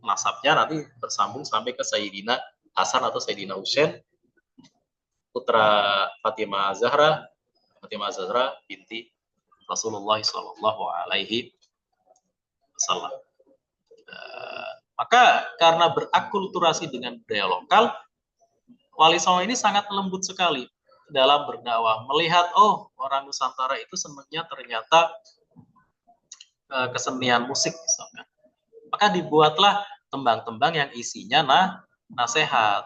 nasabnya nanti bersambung sampai ke Sayyidina Hasan atau Sayyidina Husain, putra Fatimah Zahra binti Rasulullah Shallallahu Alaihi Wasallam. Maka karena berakulturasi dengan budaya lokal, Wali Songo ini sangat lembut sekali dalam berdakwah. Melihat, oh, orang Nusantara itu senangnya ternyata kesenian musik misalkan. Maka dibuatlah tembang-tembang yang isinya nasihat.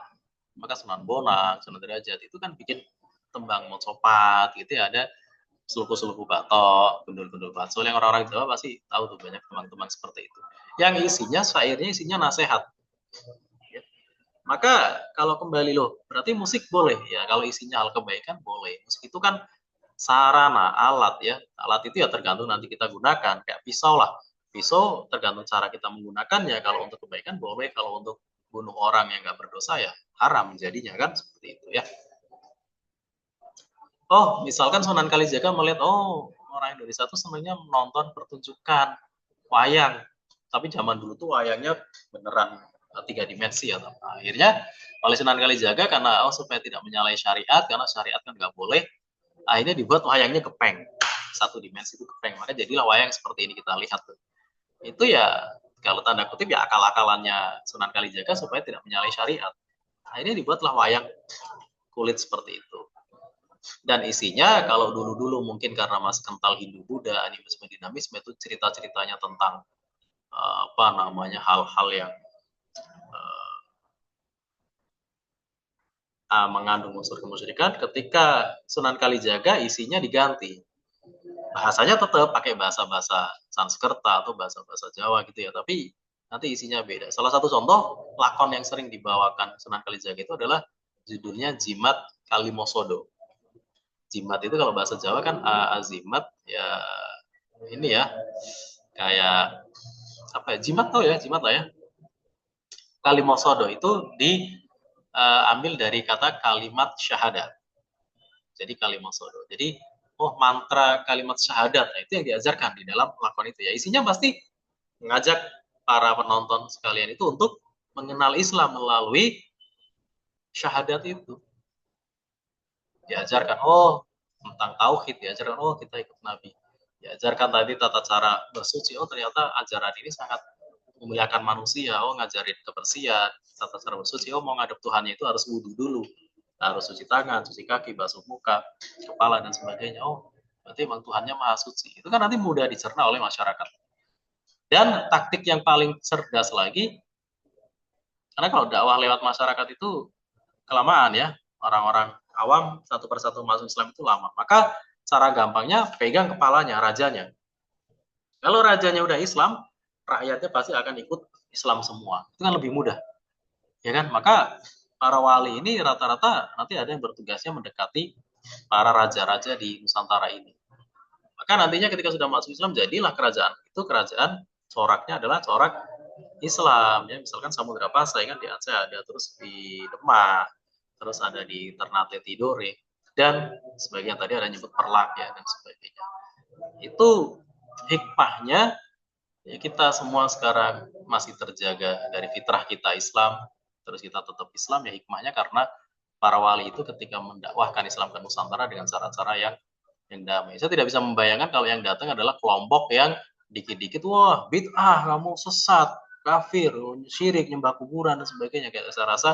Maka Sunan Bonang, Sunan Derajat itu kan bikin tembang mocopat gitu ya, ada seluku-seluku batok, gundul-gundul batsol, yang orang-orang Jawa pasti tahu tuh, banyak tembang-tembang seperti itu. Yang isinya, syairnya isinya nasihat. Ya. Maka kalau kembali loh, berarti musik boleh ya, kalau isinya hal kebaikan boleh. Musik itu kan sarana, alat ya. Alat itu ya tergantung nanti kita gunakan, kayak pisau lah. Pisau tergantung cara kita menggunakannya. Kalau untuk kebaikan boleh, kalau untuk bunuh orang yang nggak berdosa ya haram jadinya kan, seperti itu ya. Oh, misalkan Sunan Kalijaga melihat, oh, orang Indonesia tuh senangnya menonton pertunjukan wayang, tapi zaman dulu tuh wayangnya beneran 3 dimensi ya. Akhirnya oleh Sunan Kalijaga, karena supaya tidak menyalahi syariat, karena syariat kan nggak boleh, akhirnya dibuat wayangnya gepeng, 1 dimensi itu gepeng, maka jadilah wayang seperti ini kita lihat tuh. Itu ya kalau tanda kutip ya akal-akalannya Sunan Kalijaga supaya tidak menyalahi syariat. Akhirnya dibuatlah wayang kulit seperti itu. Dan isinya kalau dulu-dulu mungkin karena masih kental Hindu-Buddha, animisme, dinamisme, itu cerita-ceritanya tentang hal-hal yang mengandung unsur kemusyrikan. Ketika Sunan Kalijaga isinya diganti. Bahasanya tetap pakai bahasa-bahasa Sanskerta atau bahasa-bahasa Jawa gitu ya, tapi nanti isinya beda. Salah satu contoh lakon yang sering dibawakan Sunan Kalijaga itu adalah judulnya Jimat Kalimosodo. Jimat itu kalau bahasa Jawa kan azimat ya, ini ya kayak apa ya, jimat tau ya, jimat lah ya. Kalimosodo itu diambil dari kata kalimat syahadat. Jadi kalimosodo. Jadi mantra kalimat syahadat, nah, itu yang diajarkan di dalam lakon itu ya. Isinya pasti mengajak para penonton sekalian itu untuk mengenal Islam melalui syahadat itu. Diajarkan, tentang tauhid, diajarkan, kita ikut Nabi. Diajarkan tadi tata cara bersuci, ternyata ajaran ini sangat memuliakan manusia, ngajarin kebersihan, tata cara bersuci, mau ngadep Tuhannya itu harus wudhu dulu, harus cuci tangan, cuci kaki, basuh muka, kepala, dan sebagainya. Berarti memang Tuhannya maha suci. Itu kan nanti mudah dicerna oleh masyarakat. Dan taktik yang paling cerdas lagi, karena kalau dakwah lewat masyarakat itu kelamaan ya, orang-orang awam satu persatu masuk Islam itu lama. Maka cara gampangnya pegang kepalanya, rajanya. Kalau rajanya udah Islam, rakyatnya pasti akan ikut Islam semua. Itu kan lebih mudah. Ya kan? Maka para wali ini rata-rata nanti ada yang bertugasnya mendekati para raja-raja di Nusantara ini. Maka nantinya ketika sudah masuk Islam, jadilah kerajaan. Itu kerajaan coraknya adalah corak Islam. Ya, misalkan Samudra Pasai kan di Aceh ada, terus di Demak, terus ada di Ternate Tidore, dan sebagian tadi ada nyebut Perlak ya, dan sebagainya. Itu hikmahnya ya, kita semua sekarang masih terjaga dari fitrah kita Islam, terus kita tetap Islam ya, hikmahnya karena para wali itu ketika mendakwahkan Islam ke Nusantara dengan cara-cara yang damai. Saya tidak bisa membayangkan kalau yang datang adalah kelompok yang dikit-dikit, wah bid'ah, kamu sesat, kafir, syirik, nyembah kuburan, dan sebagainya. Kayak saya rasa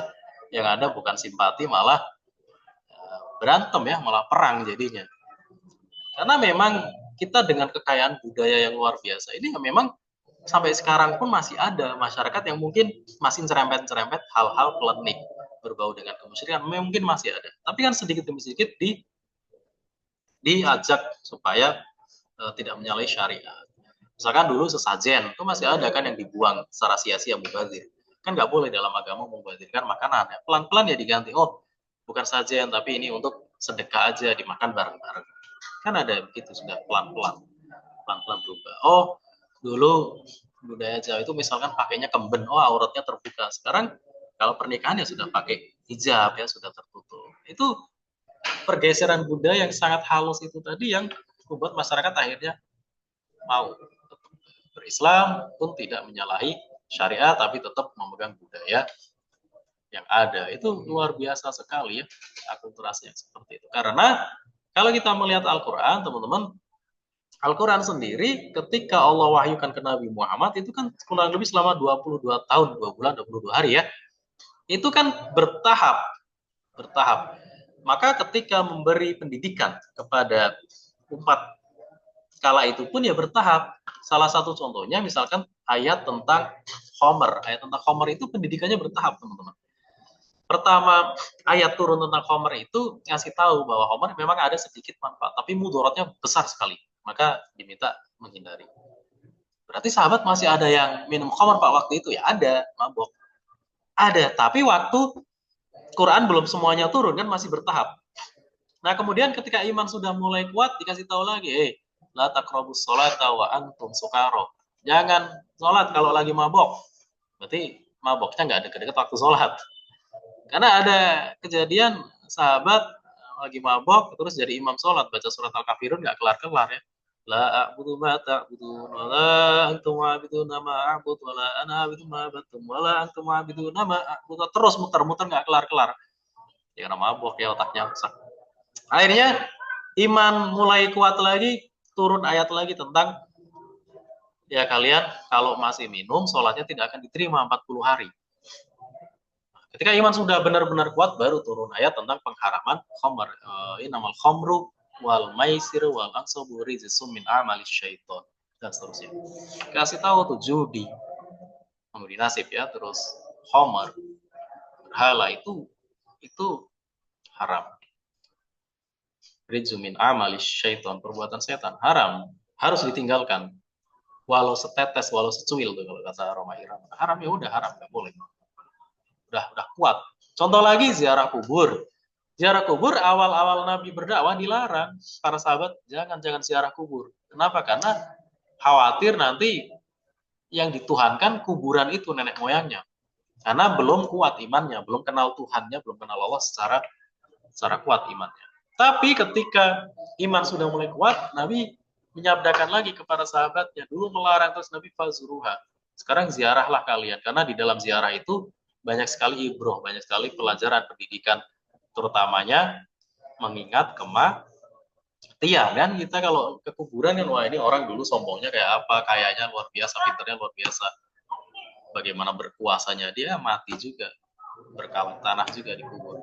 yang ada bukan simpati, malah berantem ya, malah perang jadinya. Karena memang kita dengan kekayaan budaya yang luar biasa ini memang sampai sekarang pun masih ada masyarakat yang mungkin masih cerempet-cerempet hal-hal klenik berbau dengan kemusyrikan, mungkin masih ada. Tapi kan sedikit demi sedikit diajak supaya tidak menyalahi syariat. Misalkan dulu sesajen itu masih ada kan yang dibuang secara sia-sia, mubazir. Kan nggak boleh dalam agama membazirkan makanan. Ya. Pelan-pelan ya diganti. Bukan sajian, tapi ini untuk sedekah aja, dimakan bareng-bareng. Kan ada begitu, sudah pelan-pelan berubah. Dulu budaya Jawa itu misalkan pakainya kemben, auratnya terbuka. Sekarang kalau pernikahan ya sudah pakai hijab ya, sudah tertutup. Itu pergeseran budaya yang sangat halus itu tadi yang membuat masyarakat akhirnya mau berislam pun tidak menyalahi syariat tapi tetap memegang budaya yang ada. Itu luar biasa sekali ya akulturasi yang seperti itu. Karena kalau kita melihat Al-Quran, teman-teman, Al-Quran sendiri ketika Allah wahyukan ke Nabi Muhammad itu kan kurang lebih selama 22 tahun, 2 bulan, 22 hari ya. Itu kan bertahap. Maka ketika memberi pendidikan kepada umat kala itu pun ya bertahap. Salah satu contohnya misalkan ayat tentang Khomer. Ayat tentang Khomer itu pendidikannya bertahap, teman-teman. Pertama ayat turun tentang Khomer itu ngasih tahu bahwa Khomer memang ada sedikit manfaat, tapi mudorotnya besar sekali. Maka diminta menghindari. Berarti sahabat masih ada yang minum Khomer Pak waktu itu ya? Ada, mabok. Ada, tapi waktu Quran belum semuanya turun kan masih bertahap. Nah kemudian ketika iman sudah mulai kuat dikasih tahu lagi, la taqrabus sholata wa antum sukaro. Jangan sholat kalau lagi mabok. Berarti maboknya nggak deket-deket waktu sholat. Karena ada kejadian sahabat lagi mabok terus jadi imam sholat baca surat Al-Kafirun nggak kelar-kelar ya. La a'budu ma ta'budun wa la antum a'buduna ma a'bud wa la ana a'budu ma abattum wa la antum a'buduna ma a'bud. Terus muter-muter nggak kelar-kelar. Ya karena mabok ya otaknya rusak. Akhirnya iman mulai kuat lagi, turun ayat lagi tentang ya kalian kalau masih minum sholatnya tidak akan diterima 40 hari. Ketika iman sudah benar-benar kuat baru turun ayat tentang pengharaman khamr. Innamal khamru wal maisir wal ansabu rizqum min amali syaiton dan seterusnya. Kasih tahu tuh judi, memberi nasib ya, terus khamr, berhala itu haram. Rizqum min amali syaiton, perbuatan setan, haram, harus ditinggalkan. Walau setetes, walau secuil tuh kalau kata Roma Irama. Haram ya udah haram, nggak boleh. Udah kuat. Contoh lagi ziarah kubur. Ziarah kubur awal-awal Nabi berdakwah dilarang. Para sahabat jangan ziarah kubur. Kenapa? Karena khawatir nanti yang dituhankan kuburan itu nenek moyangnya. Karena belum kuat imannya, belum kenal Tuhannya, belum kenal Allah secara kuat imannya. Tapi ketika iman sudah mulai kuat, Nabi menyabdakan lagi kepada sahabatnya. Dulu melarang terus Nabi fazuruha. Sekarang ziarahlah kalian. Karena di dalam ziarah itu banyak sekali ibroh, banyak sekali pelajaran pendidikan, terutamanya mengingat kematian kan. Kita kalau ke kuburan kan, wah ini orang dulu sombongnya kayak apa, kayaknya luar biasa, pinternya luar biasa, bagaimana berkuasanya, dia mati juga, berkalan tanah juga di kubur,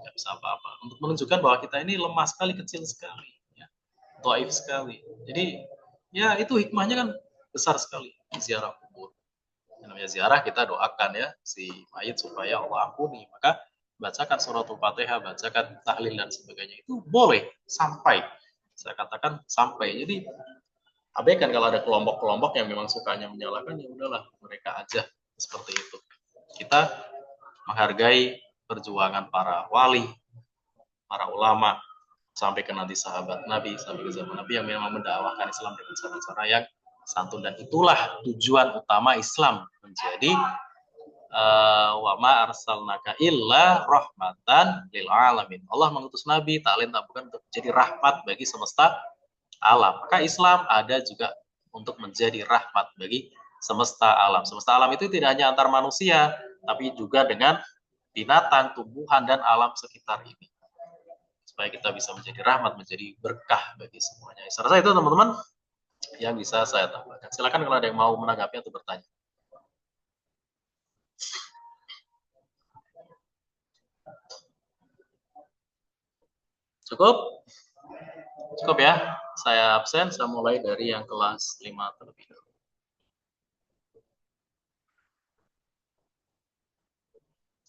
nggak bisa apa-apa, untuk menunjukkan bahwa kita ini lemah sekali, kecil sekali, ya, dhaif sekali. Jadi ya itu hikmahnya kan besar sekali ziarah kubur. Namanya ziarah kita doakan ya si mayit supaya Allah ampuni, maka bacakan suratul Fatihah, bacakan tahlil dan sebagainya, itu boleh sampai, saya katakan sampai. Jadi abaikan kalau ada kelompok-kelompok yang memang sukanya menyalahkan, ya udahlah mereka aja seperti itu. Kita menghargai perjuangan para wali, para ulama, sampai ke nanti sahabat Nabi, sampai ke zaman Nabi yang memang mendakwahkan Islam dengan cara-cara yang santun, dan itulah tujuan utama Islam menjadi wa ma arsalnaka illa rahmatan lil alamin. Allah mengutus Nabi tak lain tak bukan untuk menjadi rahmat bagi semesta alam. Maka Islam ada juga untuk menjadi rahmat bagi semesta alam. Semesta alam itu tidak hanya antar manusia, tapi juga dengan binatang, tumbuhan, dan alam sekitar ini. Supaya kita bisa menjadi rahmat, menjadi berkah bagi semuanya. Saya rasa itu teman-teman yang bisa saya tambahkan. Silakan kalau ada yang mau menanggapi atau bertanya. Cukup? Cukup ya. Saya absen, saya mulai dari yang kelas 5 terlebih dahulu.